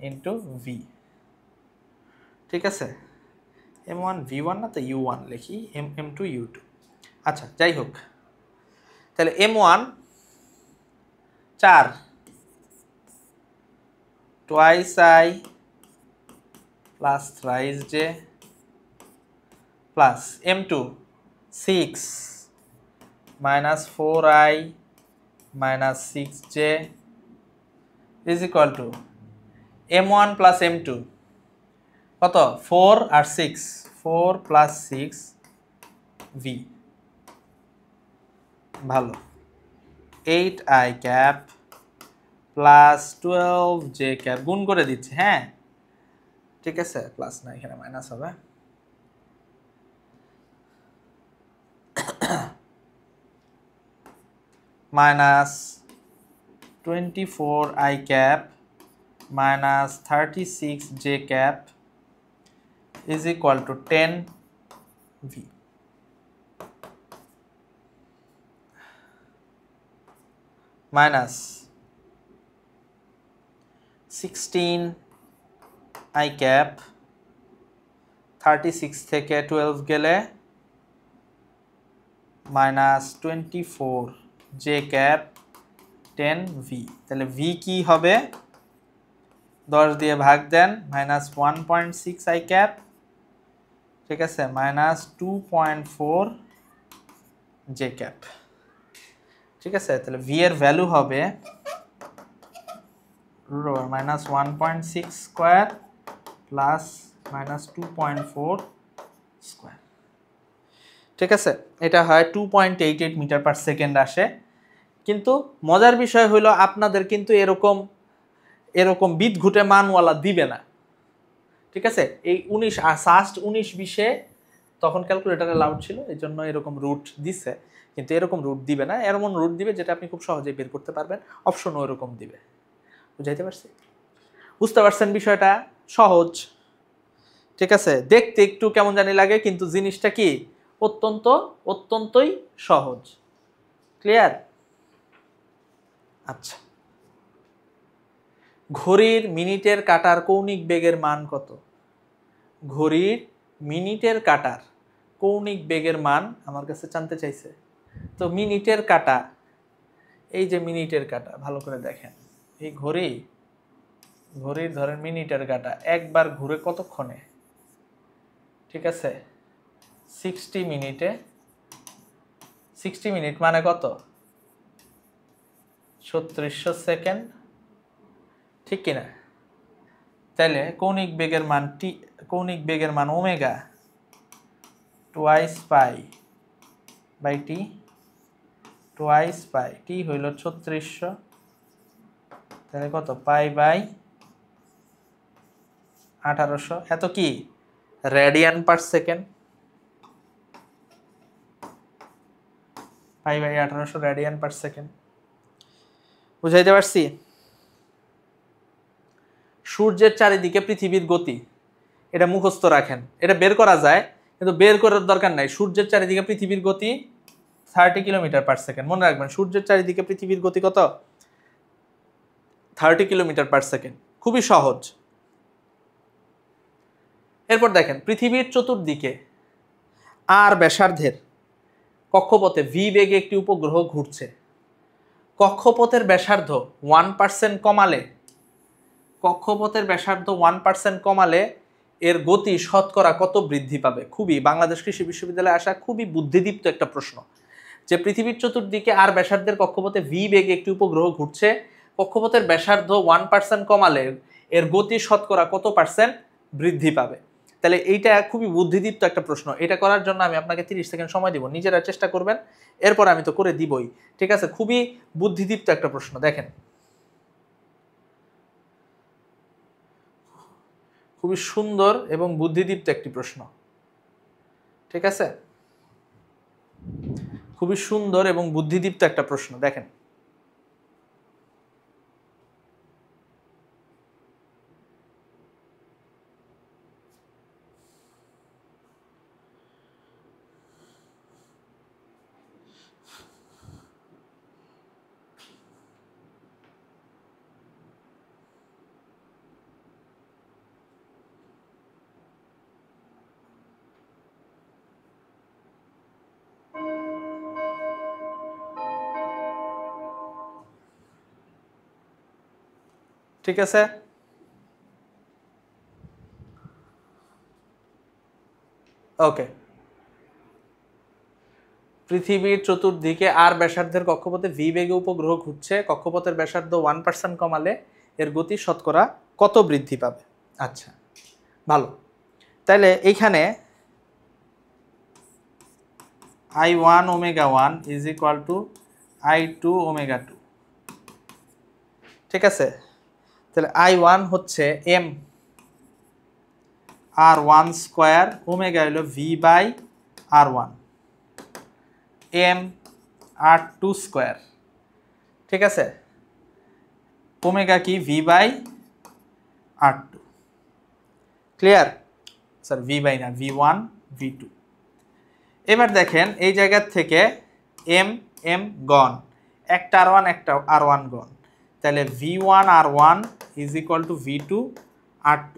into v। ঠিক আছে, m1 v1 না তো u1 লিখি, m2 u2। আচ্ছা যাই হোক, তাহলে m1 4 twice I plus thrice j plus m2 6 minus 4I minus 6j is equal to m1 plus m2 কত 4 আর 6, 4 plus 6 v। ভালো, 8I cap plus 12j cap, গুণ করে দিচ্ছি, হ্যাঁ ঠিক আছে, প্লাস না এখানে মাইনাস হবে, minus 24I cap minus 36j cap is equal to 10v। Minus 16I cap, 36 থেকে 12 গেলে মাইনাস 24j ক্যাপ 10v। তাহলে v কি হবে, 10 দিয়ে ভাগ দেন, মাইনাস 1.6I ক্যাপ, ঠিক আছে, মাইনাস 2.4j ক্যাপ। ঠিক আছে, তাহলে v এর ভ্যালু হবে minus 1.6 square plus minus 2.4 square. ঠিক আছে, এটা হয় 2.88 মিটার পার সেকেন্ড আসে। কিন্তু মজার বিষয় হলো আপনাদের কিন্তু এরকম বিদঘুটে মানওয়ালা দিবে না। ঠিক আছে, এই 19 তখন ক্যালকুলেটারে লাউড ছিল, এই জন্য এরকম রুট দিছে, কিন্তু এরকম রুট দিবে না, এমন রুট দিবে যেটা আপনি খুব সহজেই বের করতে পারবেন, অপশনও এরকম দিবে। বুঝাইতে পারছি? বুঝতে পারছেন বিষয়টা? সহজ। ঠিক আছে, দেখতে একটু কেমন জানি লাগে, কিন্তু জিনিসটা কি অত্যন্তই সহজ। ক্লিয়ার? আচ্ছা, ঘড়ির মিনিটের কাঁটার কৌণিক বেগের মান কত? ঘড়ির মিনিটের কাঁটার কৌণিক বেগের মান আমার কাছে জানতে চাইছে। তো মিনিটের কাঁটা, এই যে মিনিটের কাঁটা, ভালো করে দেখেন, এই ঘড়ির ধরেন মিনিটের কাঁটা একবার ঘুরে কতক্ষণে? ঠিক আছে, 60 মিনিটে। 60 মিনিট মানে কত? 3600 সেকেন্ড, ঠিক কিনা? তাহলে কৌণিক বেগের মান omega twice pi by t, twice pi, t হইল 3600, তাহলে কত? পাই বাই 1800, এত কি radian per second, pi by 1800 radian per second. বুঝাইতে পারছি? সূর্যের চারিদিকে পৃথিবীর গতি, এটা মুখস্থ রাখেন, এটা বের করা যায় কিন্তু বের করার দরকার নাই। সূর্যের চারিদিকে পৃথিবীর গতি 30 কিলোমিটার পার সেকেন্ড। মনে রাখবেন, সূর্যের চারিদিকে পৃথিবীর গতি কত? 30 কিলোমিটার পার সেকেন্ড। খুবই সহজ। এরপর দেখেন, পৃথিবীর চতুর্দিকে আর ব্যাসার্ধের কক্ষপথে ভি বেগে একটি উপগ্রহ ঘুরছে। কক্ষপথের ব্যাসার্ধ 1% কমালে, কক্ষপথের ব্যাসার্ধ 1% কমালে এর গতি শতকরা কত বৃদ্ধি পাবে? খুবই বাংলাদেশ কৃষি বিশ্ববিদ্যালয়ে আসা খুবই বুদ্ধিদীপ্ত একটা প্রশ্ন, যে পৃথিবীর চতুর্দিকে আর ব্যাসার্ধের কক্ষপথে ভি বেগে একটি উপগ্রহ ঘুরছে, কক্ষপথের ব্যাসার্ধ 1% কমালে এর গতি শতকরা কত পার্সেন্ট বৃদ্ধি পাবে? তাহলে এইটা খুবই বুদ্ধিদীপ্ত একটা প্রশ্ন। এটা করার জন্য আমি আপনাকে 30 সেকেন্ড সময় দিব, নিজেরা চেষ্টা করবেন, এরপর আমি তো করে দিবই। ঠিক আছে, খুবই বুদ্ধিদীপ্ত একটা প্রশ্ন। দেখেন, খুবই সুন্দর এবং বুদ্ধিদীপ্ত একটি প্রশ্ন। ঠিক আছে, খুবই সুন্দর এবং বুদ্ধিদীপ্ত একটা প্রশ্ন। দেখেন, ঠিক আছে? ওকে। পৃথিবীর চতুর্দিকে আর ব্যাসার্ধের কক্ষপথে ভি বেগে উপগ্রহ ঘুরছে, কক্ষপথের ব্যাসার্ধ 1% কমালে এর গতি শতকরা কত বৃদ্ধি পাবে? আচ্ছা, ভালো। তাহলে এইখানে I1 omega 1 is equal to I2 omega 2, ঠিক আছে? তাহলে I1 হচ্ছে m R1 স্কোয়ার, ওমেগা হলো V by R1, m R2 square, ঠিক আছে? ওমেগা কি? V by R2, clear? Sir V by না, V1 V2। এবার দেখেন এই জায়গার থেকে m m গন, একটা R1 একটা R1 গন, তাহলে V1 R1 is equal two V2 R2।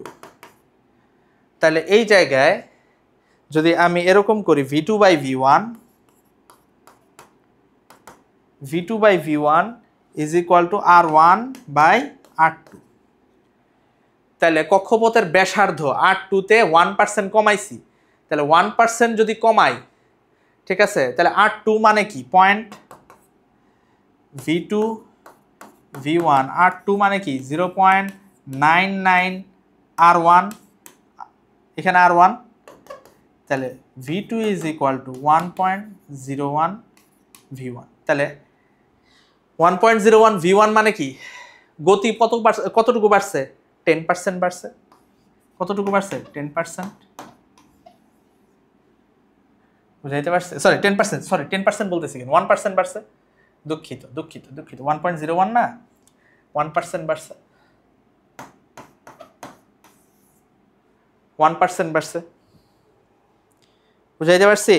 তাহলে এই জায়গায় যদি আমি এরকম করি V2 by V1, V2 by V1 is equal to R1 by R2, তাহলে কক্ষপথের ব্যাসার্ধ R2-তে 1% কমাইছি, তাহলে 1% যদি কমাই, ঠিক আছে, তাহলে R2 মানে কি? পয়েন্ট। V2 V1 R2 মানে কি? 0.99 R1, এখানে R1, তাহলে V2 is equal two 1.01 V1। তাহলে 1.01 V1 মানে কি? গতি কতটুকু বাড়ছে? 10% বাড়ছে। কতটুকু বাড়ছে? 10%। বুঝাইতে পারছে? সরি 10%, সরি 10% বলতেছি কেন, 1% বাড়ছে। দুঃখিত 1.01 না, 1% বাড়ছে, 1% বাড়ছে। বুঝাইতে পারছি?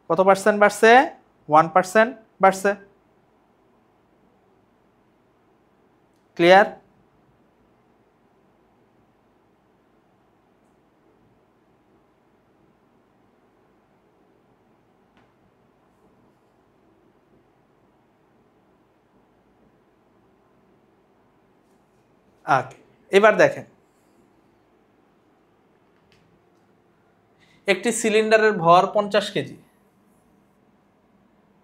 কত পার্সেন্ট বাড়ছে? 1% বাড়ছে। ক্লিয়ার? ওকে, এবার দেখেন একটি সিলিন্ডারের ভর 50 কেজি,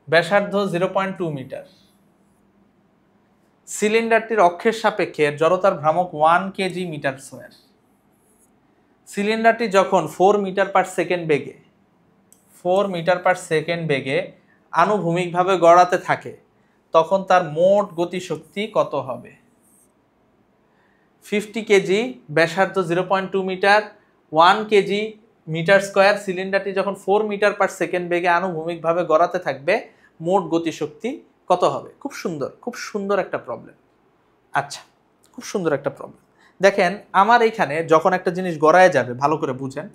ব্যাসার্ধ 0.2 মিটার, সিলিন্ডারটির অক্ষের সাপেক্ষে জড়তার ভ্রামক 1 কেজি মিটার স্কয়ার। সিলিন্ডারটি যখন 4 মিটার পার সেকেন্ড বেগে 4 মিটার পার সেকেন্ড বেগে আনুভূমিকভাবে গড়াতে থাকে, তখন তার মোট গতিশক্তি কত হবে? 50 কেজি, ব্যাসার্ধ 0.2 মিটার, 1 কেজি মিটার স্কয়ার, সিলিন্ডারটি যখন 4 মিটার পার সেকেন্ড বেগে আনুভূমিকভাবে গড়াতে থাকবে, মোট গতিশক্তি কত হবে? খুব সুন্দর একটা প্রবলেম। আচ্ছা, খুব সুন্দর একটা প্রবলেম। দেখেন আমার এইখানে যখন একটা জিনিস গড়ায় যাবে, ভালো করে বুঝেন,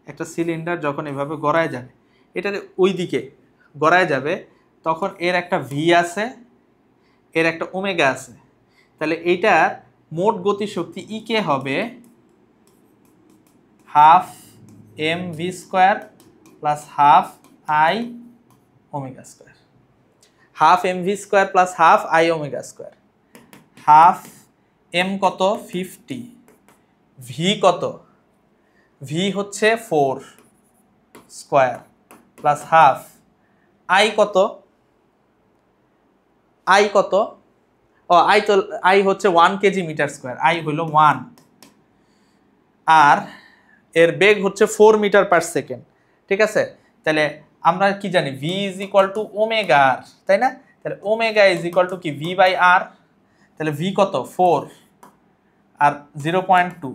একটা সিলিন্ডার যখন এভাবে গড়ায় যাবে, এটার ওই দিকে গড়ায় যাবে, তখন এর একটা ভি আছে, এর একটা ওমেগা আছে, তাহলে এইটার মোট গতিশক্তি ইকে হবে half M V square plus half I omega square, half M V square plus half I omega square. Half M কত? 50, ভি কত? ভি হচ্ছে 4 স্কোয়ার প্লাস হাফ, আই কত? আই কত? ও আই তো, আই হচ্ছে 1 কেজি মিটার স্কোয়ার, আই হলো 1, আর এর বেগ হচ্ছে 4 মিটার পার সেকেন্ড, ঠিক আছে? তাহলে আমরা কি জানি? V is equal to omega r, তাই না? তাহলে ওমেগা ইজ ইকুয়াল টু কি? V by r. তাহলে ভি কত? 4 আর 0.2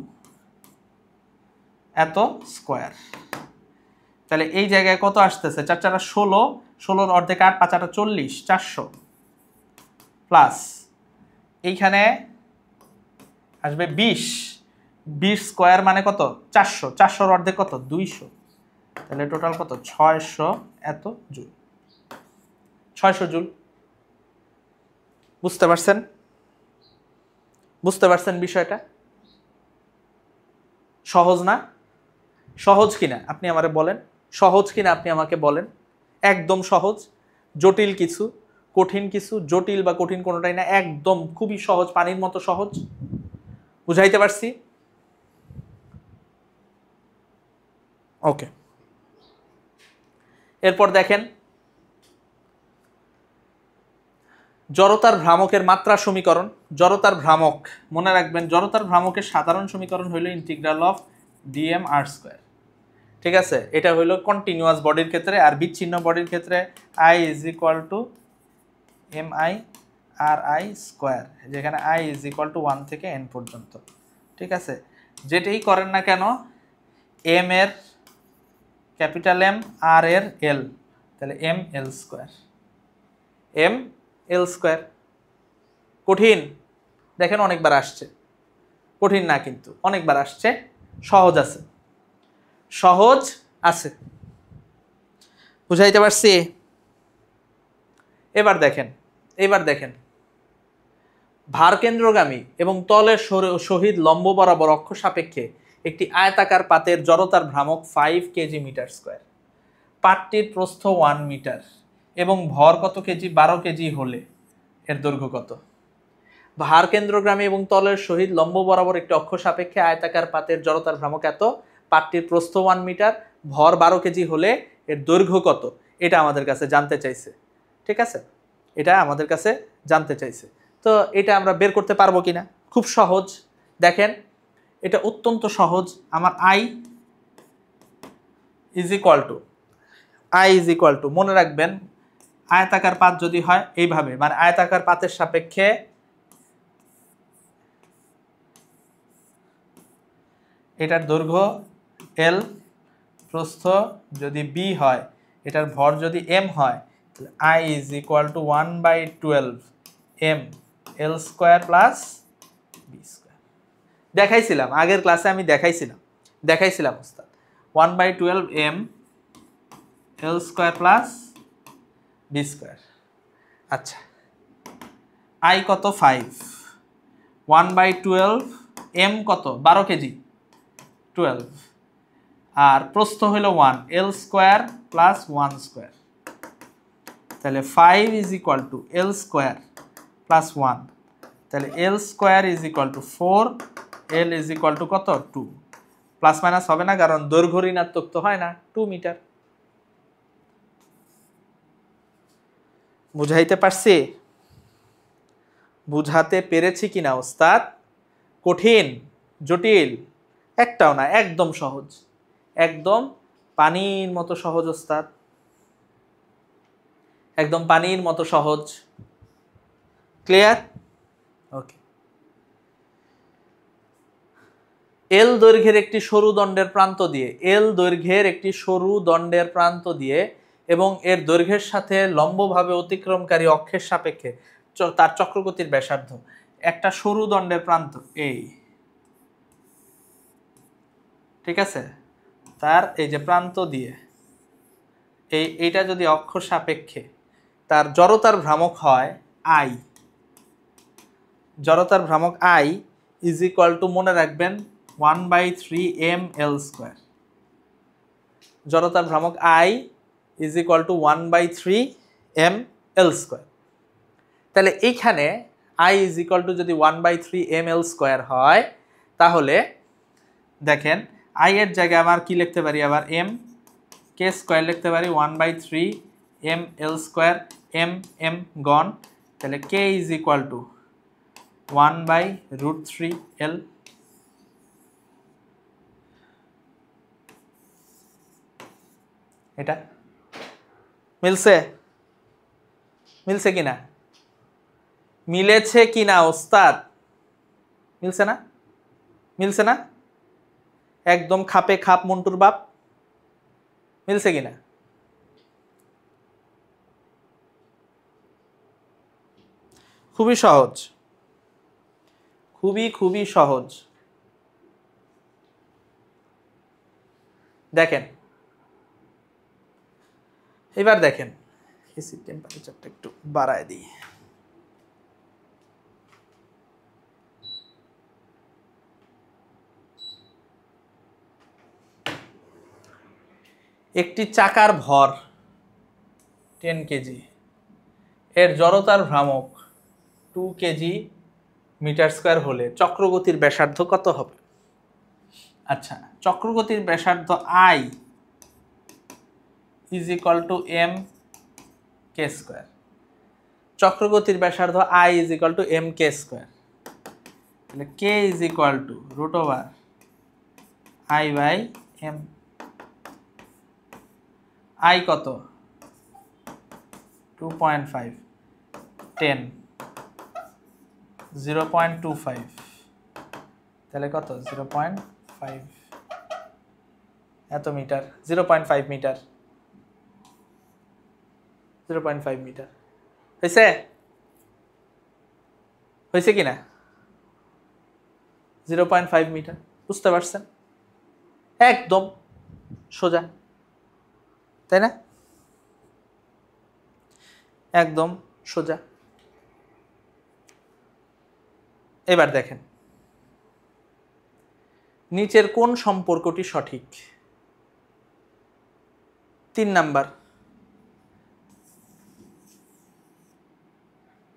এত স্কোয়ার। তাহলে এই জায়গায় কত আসতেছে? 4 4 16, 16 অর্ধেক 8, 5 8 40, 400 প্লাস এইখানে আসবে 20, 20 স্কোয়ার মানে কত? 400, 400 অর্ধেক কত? 200, তাহলে টোটাল কত? 600 এত জুল, 600 জুল। বুঝতে পারছেন? বুঝতে পারছেন বিষয়টা? সহজ না? সহজ কিনা আপনি আমারে বলেন, সহজ কিনা আপনি আমাকে বলেন। একদম সহজ, জটিল কিছু কঠিন কিছু, জটিল বা কঠিন কোনোটাই না, একদম খুবই সহজ, পানির মতো সহজ। বুঝাইতে পারছি? ওকে, এরপর দেখেন জড়তার ভ্রামকের মাত্রা সমীকরণ। জড়তার ভ্রামক মনে রাখবেন, জড়তার ভ্রামকের সাধারণ সমীকরণ হইল integral of D M R square. ঠিক আছে, এটা হইল কন্টিনিউয়াস বডির ক্ষেত্রে, আর বিচ্ছিন্ন বডির ক্ষেত্রে I is equal to M I R I square, যেখানে আই ইজ ইকুয়াল টু 1 থেকে n পর্যন্ত। ঠিক আছে, যেটাই করেন না কেন এম এর ক্যাপিটাল এম আর এর এল, তাহলে M L square, M L square. কঠিন দেখেন অনেকবার আসছে, কঠিন না কিন্তু অনেকবার আসছে, সহজ আছে, সহজ আছে। বুঝাইতে পারছি? এবার দেখেন ভারকেন্দ্রগামী এবং তলের সহিত লম্ব বরাবর অক্ষ সাপেক্ষে একটি আয়তাকার পাতের জড়তার ভ্রামক 5 কেজি মিটার স্কোয়ার। পাতটির প্রস্থ 1 মিটার এবং ভর কত কেজি? 12 কেজি হলে এর দৈর্ঘ্য কত? ভারকেন্দ্রগামী এবং তলের সহিত লম্ব বরাবর একটি অক্ষ সাপেক্ষে আয়তাকার পাতের জড়তার ভ্রামক এত, পাতটির প্রস্থ 1 মিটার, ভর 12 কেজি হলে এর দৈর্ঘ্য কত? এটা আমাদের কাছে জানতে চাইছে। ঠিক আছে, এটা আমাদের কাছে জানতে চাইছে। তো এটা আমরা বের করতে পারবো কিনা? খুব সহজ। দেখেন এটা অত্যন্ত সহজ। আমার আই ইজ ইকুয়াল টু মনে রাখবেন, আয়তাকার পাত যদি হয় এইভাবে, মানে আয়তাকার পাতের সাপেক্ষে এটার দৈর্ঘ্য এল, প্রস্থ যদি বি হয়, এটার ভর যদি এম হয়, তাহলে I is equal to 1/12 M L square plus B square. দেখাইছিলাম আগের ক্লাসে, আমি দেখাইছিলাম ওস্তাদ, 1/12 M L square plus B square. আচ্ছা, আই কত? 5, 1/12 এম কত? 12 কেজি, 12, আর প্রস্থ হলো 1, এল স্কোয়ার প্লাস 1 স্কোয়ার, তাহলে 5 is equal to L square plus 1, তাহলে L square is equal to 4, L is equal to কত? 2। প্লাস মাইনাস হবে না, কারণ দৈর্ঘ্য ঋণাত্মক তো হয় না, 2 মিটার। বুঝাইতে পারছি? বুঝাতে পেরেছি কিনা ওস্তাদ? কঠিন জটিল একটাও না, একদম সহজ, একদম পানির মতো সহজ ওস্তাদ, একদম পানির মতো সহজ। ক্লিয়ার? ওকে। এল দৈর্ঘ্যের একটি সরু দণ্ডের প্রান্ত দিয়ে, এল দৈর্ঘ্যের একটি সরু দণ্ডের প্রান্ত দিয়ে এবং এর দৈর্ঘ্যের সাথে লম্বভাবে অতিক্রমকারী অক্ষের সাপেক্ষে তার চক্রগতির ব্যাসার্ধ। একটা সরু দণ্ডের প্রান্ত এই, ঠিক আছে, তার এই যে প্রান্ত দিয়ে এইটা যদি অক্ষ সাপেক্ষে তার জড়তার ভ্রামক হয় আই, জড়তার ভ্রামক আই ইজ ইকুয়াল টু মনে রাখবেন 1/3 এম এল স্কোয়ার। জড়তার ভ্রামক I is equal to 1/3 M L square. তাহলে এইখানে আই ইজ ইকুয়াল টু যদি 1/3 এম এল স্কোয়ার হয়, তাহলে দেখেন আই এর জায়গায় আমার কি লিখতে পারি? আবার এম কে স্কোয়ার লিখতে পারি, 1/3 M L square, m m gone, তাহলে k is equal to 1/√3 L. এটা মিলছে? মিলছে কিনা? মিলেছে কিনা ওস্তাদ? মিলছে না? মিলছে না? একদম খাপে খাপ মন্টুর বাপ। মিলছে কিনা? খুবই সহজ, খুবই সহজ। দেখেন এবার দেখেন, এসির টেম্পারেচারটা একটু বাড়ায় দিই। একটি চাকার ভর 10 কেজি এর জড়তার ভ্রামক 2 কেজি মিটার স্কয়ার হলে চক্রগতির ব্যাসার্ধ কত হবে? আচ্ছা, চক্রগতির ব্যাসার্ধ I is equal to m k square. চক্রগতির ব্যাসার্ধ I is equal to m k square, তাহলে k is equal to root over I by m. I কত? 2.5, 10, 0.25, তাহলে কত? 0.5 এত মিটার, 0.5 মিটার, 0.5 মিটার। হয়েছে? হয়েছে কি না? 0.5 মিটার, বুঝতে পারছেন? একদম সোজা, তাই না? একদম সোজা। এবার দেখেন নিচের কোন সম্পর্কটি সঠিক? 3 নাম্বার,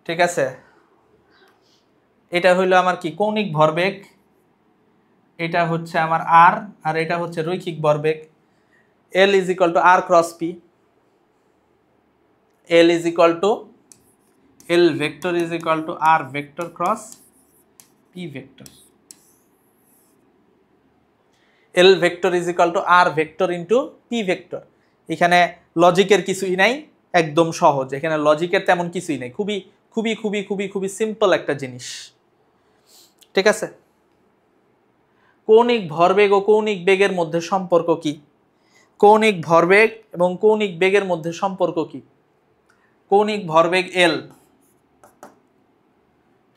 ঠিক আছে? এটা হইলো আমার কি? কৌণিক ভরবেগ, এটা হচ্ছে আমার আর, আর এটা হচ্ছে রৈখিক ভরবেগ। L is equal to R cross P, L is equal to L vector is equal to R vector cross P vector. L vector is equal to R vector into P vector. এখানে লজিকের কিছুই নাই, একদম সহজ, এখানে লজিকের তেমন কিছুই নাই, খুবই খুবই খুবই খুবই খুবই সিম্পল একটা জিনিস, ঠিক আছে? কৌণিক ভরবেগ ও কৌণিক বেগের মধ্যে সম্পর্ক কি? কৌণিক ভরবেগ এবং কৌণিক বেগের মধ্যে সম্পর্ক কি? কৌণিক ভরবেগ L,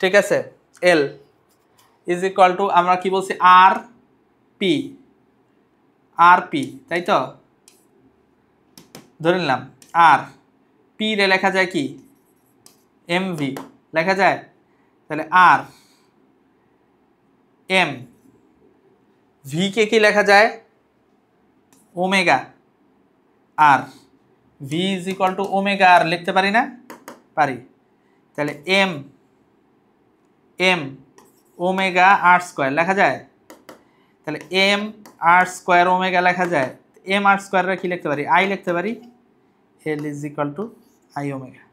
ঠিক আছে? L ইজ ইকুয়াল টু আমরা কি বলছি? আর পি, আর পি, তাই তো? ধরে নিলাম আর পি রে লেখা যায় কি? এমভি লেখা যায়, তাহলে আর এম, ভি কে কি লেখা যায়? Omega r, v is equal to omega r লিখতে পারি না? পারি। তাহলে m m omega r square লেখা যায়, তাহলে এম আর স্কোয়ার ওমেগা লেখা যায়। এম আর স্কোয়াররা কি লিখতে পারি? আই লিখতে পারি। এল is equal two I omega,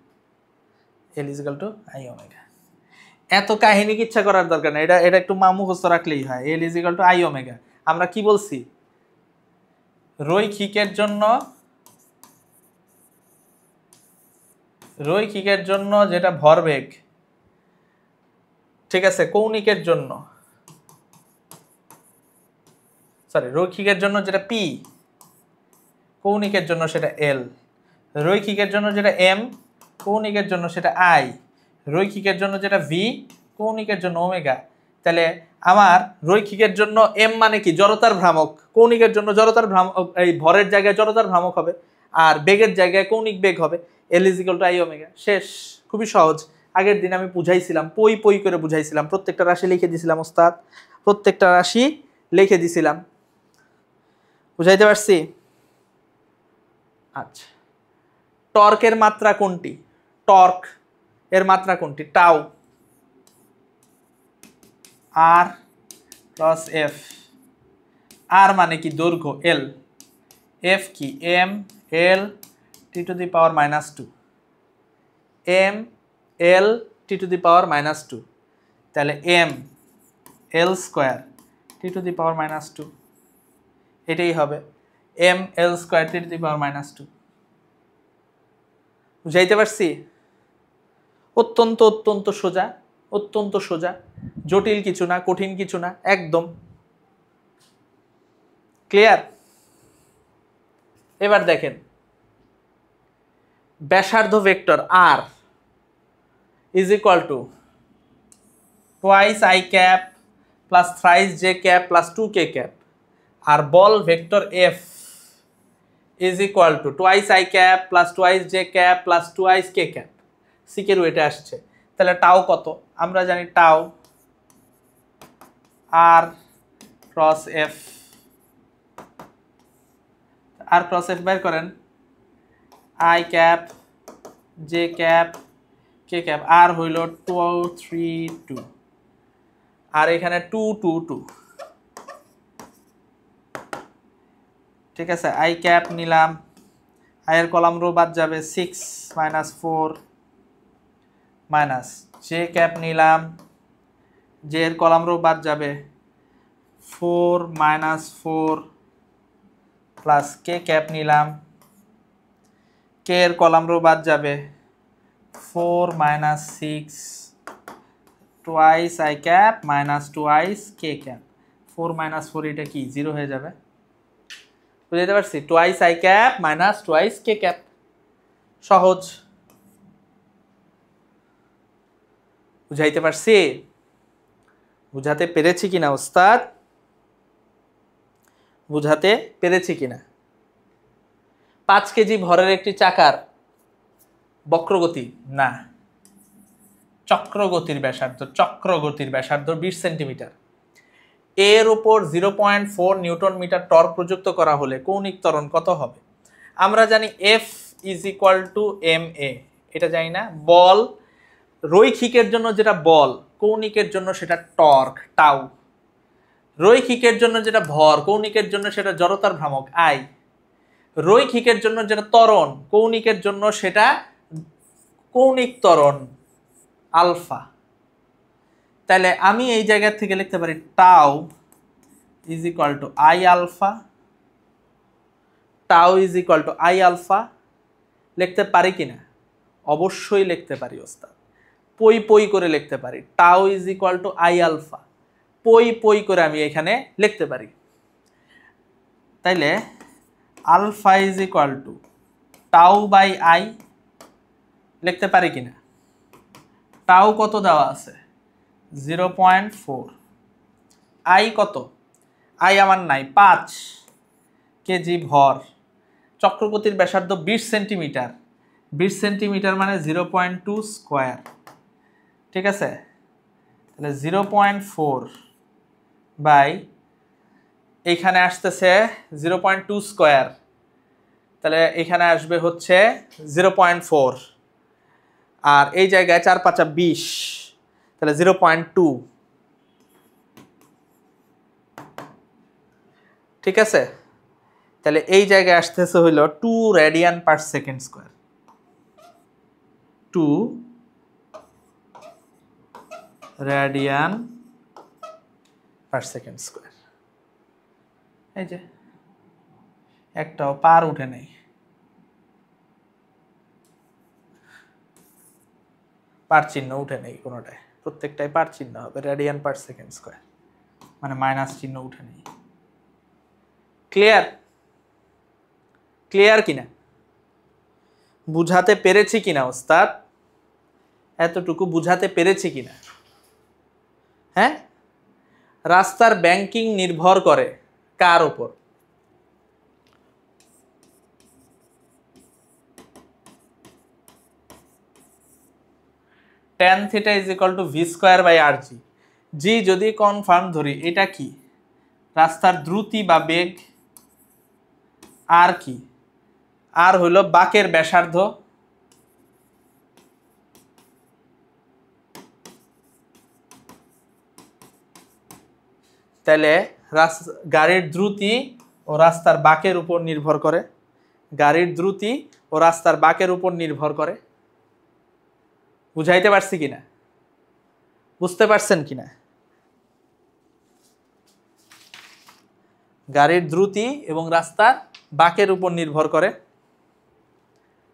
L is equal two I omega. এত কাহিনী কিচ্ছা করার দরকার নেই, এটা এটা একটু মুখস্থ রাখলেই হয়। এল is equal two I omega. আমরা কি বলছি? রৈখিকের জন্য, রৈখিকের জন্য যেটা ভরবেগ, ঠিক আছে? কৌণিকের জন্য, সরি রৈখিকের জন্য যেটা পি, কৌণিকের জন্য সেটা এল, রৈখিকের জন্য যেটা এম, কৌণিকের জন্য সেটা আই, রৈখিকের জন্য যেটা ভি, কৌণিকের জন্য ওমেগা। তাহলে আমার রৈখিকের জন্য এম মানে কি? জড়তার ভ্রামক। কৌণিকের জন্য জড়তার ভ্রামক, এই ভরের জায়গায় জড়তার ভ্রামক হবে, আর বেগের জায়গায় কৌণিক বেগ হবে। এল is equal two I omega. শেষ, খুবই সহজ। আগের দিন আমি বুঝাইছিলাম, পই পই করে বুঝাইছিলাম, প্রত্যেকটা রাশি লিখে দিছিলাম ওস্তাদ, প্রত্যেকটা রাশি লিখে দিছিলাম। বুঝাইতে পারছি? আচ্ছা, টর্কের মাত্রা কোনটি? টর্ক এর মাত্রা কোনটি? Tau, r plus F. R মানে কি? দৈর্ঘ্য এল, এফ কি? M L T to the power minus two, m L T to the power minus two, তাহলে M L square t to the power minus two, এটাই হবে m L square t to the power minus two. বুঝাইতে পারছি? অত্যন্ত অত্যন্ত সোজা, অত্যন্ত সোজা, জটিল কিছু না, কঠিন কিছু না, একদম ক্লিয়ার। এবার দেখেন ব্যাসার্ধ vector r is equal to twice i cap plus thrice j cap plus 2k cap, আর বল vector F is equal to twice i cap plus twice j cap plus twice k cap. সিকের ওয়েটে আসছে, তাহলে টাও কত? আমরা জানি tau r cross F, r cross F বের করেন। I cap j cap k cap r হইল 2 3 2 আর এখানে 2 2 2 ঠিক আছে আই ক্যাপ নিলাম আই এর কলাম রো বাদ যাবে 6 মাইনাস 4 মাইনাস জে ক্যাপ নিলাম জে এর কলাম রো বাদ যাবে 4 মাইনাস 4 প্লাস কে ক্যাপ নিলাম কে এর কলাম রো বাদ যাবে 4 minus 6 twice i cap minus twice k cap 4 minus 4 এটা কি 0 হয়ে যাবে বুঝতে পারছি twice i cap minus twice k cap সহজ বুঝাইতে পারছি বুঝাতে পেরেছি কিনা ওস্তাদ বুঝাতে পেরেছি কিনা 5 কেজি ভরের একটি চাকার বক্রগতি না চক্রগতির ব্যাসার্ধ 20 সেন্টিমিটার এর উপর 0.4 নিউটন মিটার টর্ক প্রযুক্ত করা হলে কৌণিক ত্বরণ কত হবে আমরা জানি F = ma এটা জানি না বল রৈখিকের জন্য যেটা বল কৌণিকের জন্য সেটা টর্ক টাউ রৈখিকের জন্য যেটা ভর কৌণিকের জন্য সেটা জড়তার ভ্রামক আই রৈখিকের জন্য যেটা ত্বরণ কৌণিকের জন্য সেটা কৌণিক ত্বরণ আলফা তাহলে আমি এই জায়গা থেকে লিখতে পারি tau = I alpha tau = I alpha লিখতে পারি কিনা অবশ্যই লিখতে পারি ওস্তাদ পই পই করে লিখতে পারি টাউ = আই আলফা পই পই করে আমি এখানে লিখতে পারি তাইলে আলফা টাউ বাই আই লিখতে পারি কিনা টাউ কত দেওয়া আছে 0.4 আই কত আই আমার নাই 5 কেজি ভর চক্রগতির ব্যাসার্ধ 20 সেন্টিমিটার 20 সেন্টিমিটার মানে 0.2 স্কয়ার ঠিক আছে তাহলে 0.4 বাই এখানে আসতেছে 0.2 স্কয়ার তাহলে এখানে আসবে হচ্ছে 0.4 আর এই জায়গায় 4 5 20 তাহলে 0.2 ঠিক আছে তাহলে এই জায়গায় আসতেছে হইল 2 radian per second square 2 radian per second square এই যে একটাও পার উঠে নেই পার চিহ্ন উঠে নেই কোনোটায় প্রত্যেকটাই পার চিহ্ন হবে রেডিয়ান পার সেকেন্ড স্কয়ার মানে মাইনাস চিহ্ন উঠে নেই ক্লিয়ার ক্লিয়ার কিনা বুঝাতে পেরেছি কিনা ওস্তাদ এতটুকু বুঝাতে পেরেছি কিনা হ্যাঁ রাস্তার ব্যাংকিং নির্ভর করে কার উপর tan θ = v²/rg জি যদি কনফার্ম ধরি এটা কি রাস্তার দ্রুতি বা বেগ আর কি আর হলো বাঁকের ব্যাসার্ধ তাহলে গাড়ির দ্রুতি ও রাস্তার বাঁকের উপর নির্ভর করে গাড়ির দ্রুতি ও রাস্তার বাঁকের উপর নির্ভর করে বুঝাইতে পারছি কিনা বুঝতে পারছেন কিনা গাড়ির দ্রুতি এবং রাস্তার বাঁকের উপর নির্ভর করে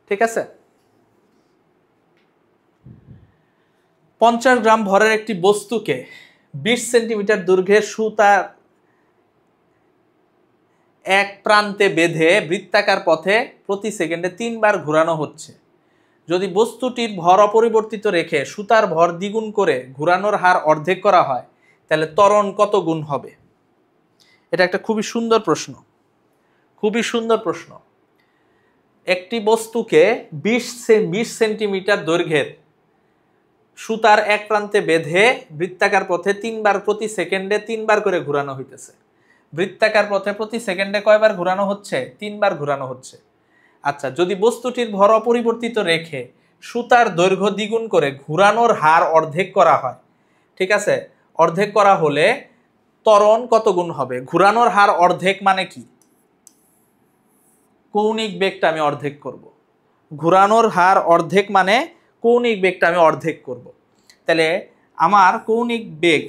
ঠিক আছে 50 গ্রাম ভরের একটি বস্তুকে 20 সেন্টিমিটার দৈর্ঘ্যের সুতার এক প্রান্তে বেঁধে বৃত্তাকার পথে প্রতি সেকেন্ডে 3 বার ঘোরানো হচ্ছে যদি বস্তুটির ভর অপরিবর্তিত রেখে সুতার ভর দ্বিগুণ করে ঘোরানোর হার অর্ধেক করা হয় তাহলে ত্বরণ কত গুণ হবে এটা একটা খুবই সুন্দর প্রশ্ন একটি বস্তুকে 20 সেন্টিমিটার দৈর্ঘ্যের সুতার এক প্রান্তে বেঁধে বৃত্তাকার পথে 3 বার প্রতি সেকেন্ডে 3 বার করে ঘোরানো হইতেছে বৃত্তাকার পথে প্রতি সেকেন্ডে কয়বার ঘোরানো হচ্ছে 3 বার ঘোরানো হচ্ছে আচ্ছা যদি বস্তুটির ভর অপরিবর্তিত রেখে সুতার দৈর্ঘ্য দ্বিগুণ করে ঘুরানোর হার অর্ধেক করা হয়, ঠিক আছে, অর্ধেক করা হলে ত্বরণ কত গুণ হবে? ঘুরানোর হার অর্ধেক মানে কি? কৌণিক বেগটা আমি অর্ধেক করব। ঘুরানোর হার অর্ধেক মানে কৌণিক বেগটা আমি অর্ধেক করব। তাহলে আমার কৌণিক বেগ,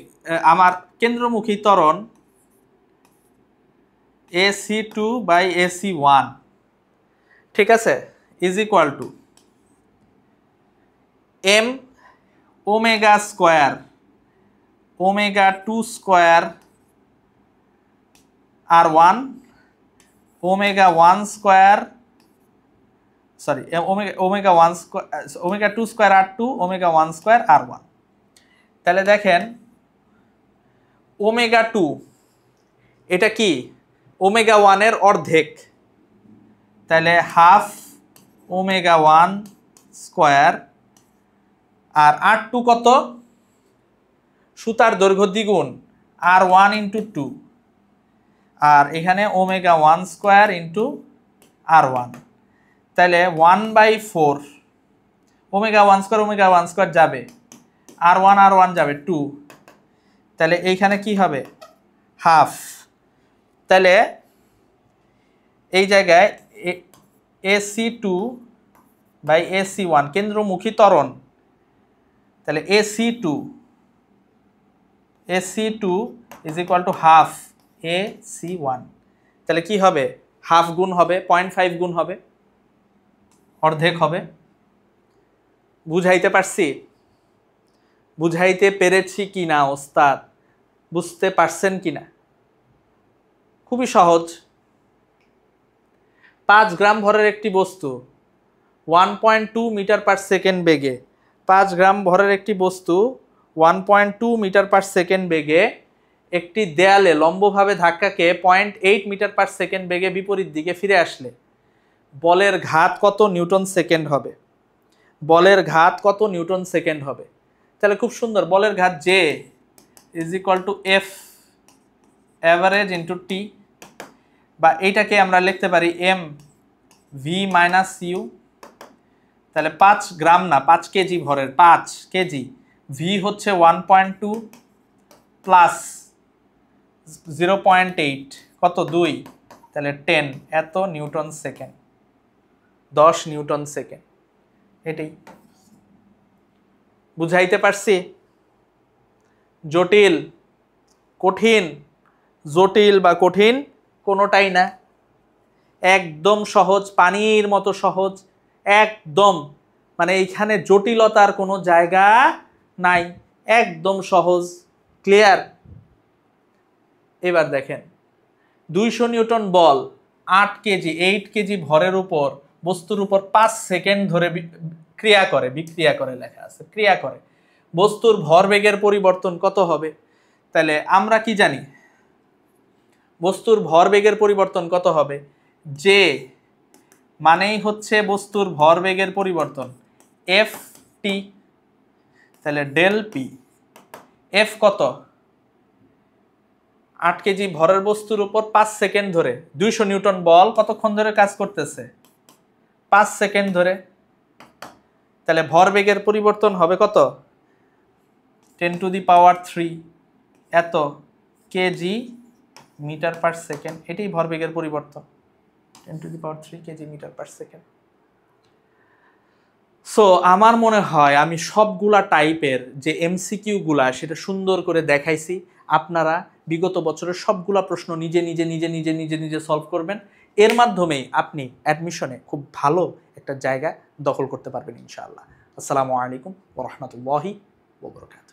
আমার কেন্দ্রমুখী ত্বরণ AC2/AC1, ঠিক আছে, is equal two m omega square omega 2 square R1 omega 1 square, sorry, omega 1 square omega 2 square R2 omega 1 square R1। তাহলে দেখেন ওমেগা 2 এটা কি? ওমেগা 1 এর অর্ধেক, তাহলে হাফ ওমেগা 1 স্কোয়ার। আর R2 কত? সুতার দৈর্ঘ্য দ্বিগুণ R1 ইন্টু 2, আর এখানে ওমেগা 1 স্কোয়ার ইন্টু R1, তাহলে 1/4 ওমেগা 1 স্কোয়ার যাবে, R1 যাবে 2, তাহলে এইখানে কি হবে? হাফ। তাহলে এই জায়গায় AC2/AC1 কেন্দ্রমুখী ত্বরণ, তাহলে AC2 is equal to half AC1, তাহলে কি হবে? হাফ গুণ হবে 0.5 গুণ হবে, অর্ধেক হবে। বুঝাইতে পারছি? বুঝাইতে পেরেছি কিনা ওস্তাদ? বুঝতে পারছেন কিনা? খুবই সহজ। 5 গ্রাম ভরের একটি বস্তু 1.2 মিটার পার সেকেন্ড বেগে, 5 গ্রাম ভরের একটি বস্তু 1.2 মিটার পার সেকেন্ড বেগে একটি দেয়ালে লম্বভাবে ধাক্কাকে 0.8 মিটার পার সেকেন্ড বেগে বিপরীত দিকে ফিরে আসলে বলের ঘাত কত নিউটন সেকেন্ড হবে? বলের ঘাত কত নিউটন সেকেন্ড হবে? তাহলে খুব সুন্দর, বলের ঘাত J is equal to F average into t, বা এইটাকে আমরা লিখতে পারি M V মাইনাস ইউ। তাহলে 5 গ্রাম না, 5 কেজি ভরের, 5 কেজি, V হচ্ছে 1.2 প্লাস 0.8 কত? 2, তাহলে 10, এত নিউটন সেকেন্ড, 10 নিউটন সেকেন্ড। এটাই বুঝাইতে পারছি? জটিল, কঠিন? জটিল বা কঠিন কোনোটাই না, একদম সহজ, পানির মতো সহজ, একদম, মানে এইখানে জটিলতার কোনো জায়গা নাই, একদম সহজ, ক্লিয়ার? এবার দেখেন 200 নিউটন বল 8 কেজি ভরের উপর বস্তুর উপর 5 সেকেন্ড ধরে ক্রিয়া করে, বিক্রিয়া করে লেখা আছে, ক্রিয়া করে, বস্তুর ভরবেগের পরিবর্তন কত হবে? তাহলে আমরা কি জানি? বস্তুর ভরবেগের পরিবর্তন কত হবে? যে মানেই হচ্ছে বস্তুর ভরবেগের পরিবর্তন, এফ টি, তাহলে ডেল পি। এফ কত? 8 কেজি ভরের বস্তুর উপর 5 সেকেন্ড ধরে 200 নিউটন বল কতক্ষণ ধরে কাজ করতেছে? 5 সেকেন্ড ধরে। তাহলে ভরবেগের পরিবর্তন হবে কত? 10⁻³ এত কেজি মিটার পার সেকেন্ড, এটাই ভরবেগের পরিবর্তন, 10⁻³ K G metre per second. So আমার মনে হয় আমি সবগুলা টাইপের যে এমসিকিউ গুলা সেটা সুন্দর করে দেখাইছি। আপনারা বিগত বছরের সবগুলা প্রশ্ন নিজে নিজে সলভ করবেন, এর মাধ্যমেই আপনি অ্যাডমিশনে খুব ভালো একটা জায়গা দখল করতে পারবেন ইনশাআল্লাহ। আসসালামু আলাইকুম ওয়া রাহমাতুল্লাহি ওয়া বারাকাতুহু।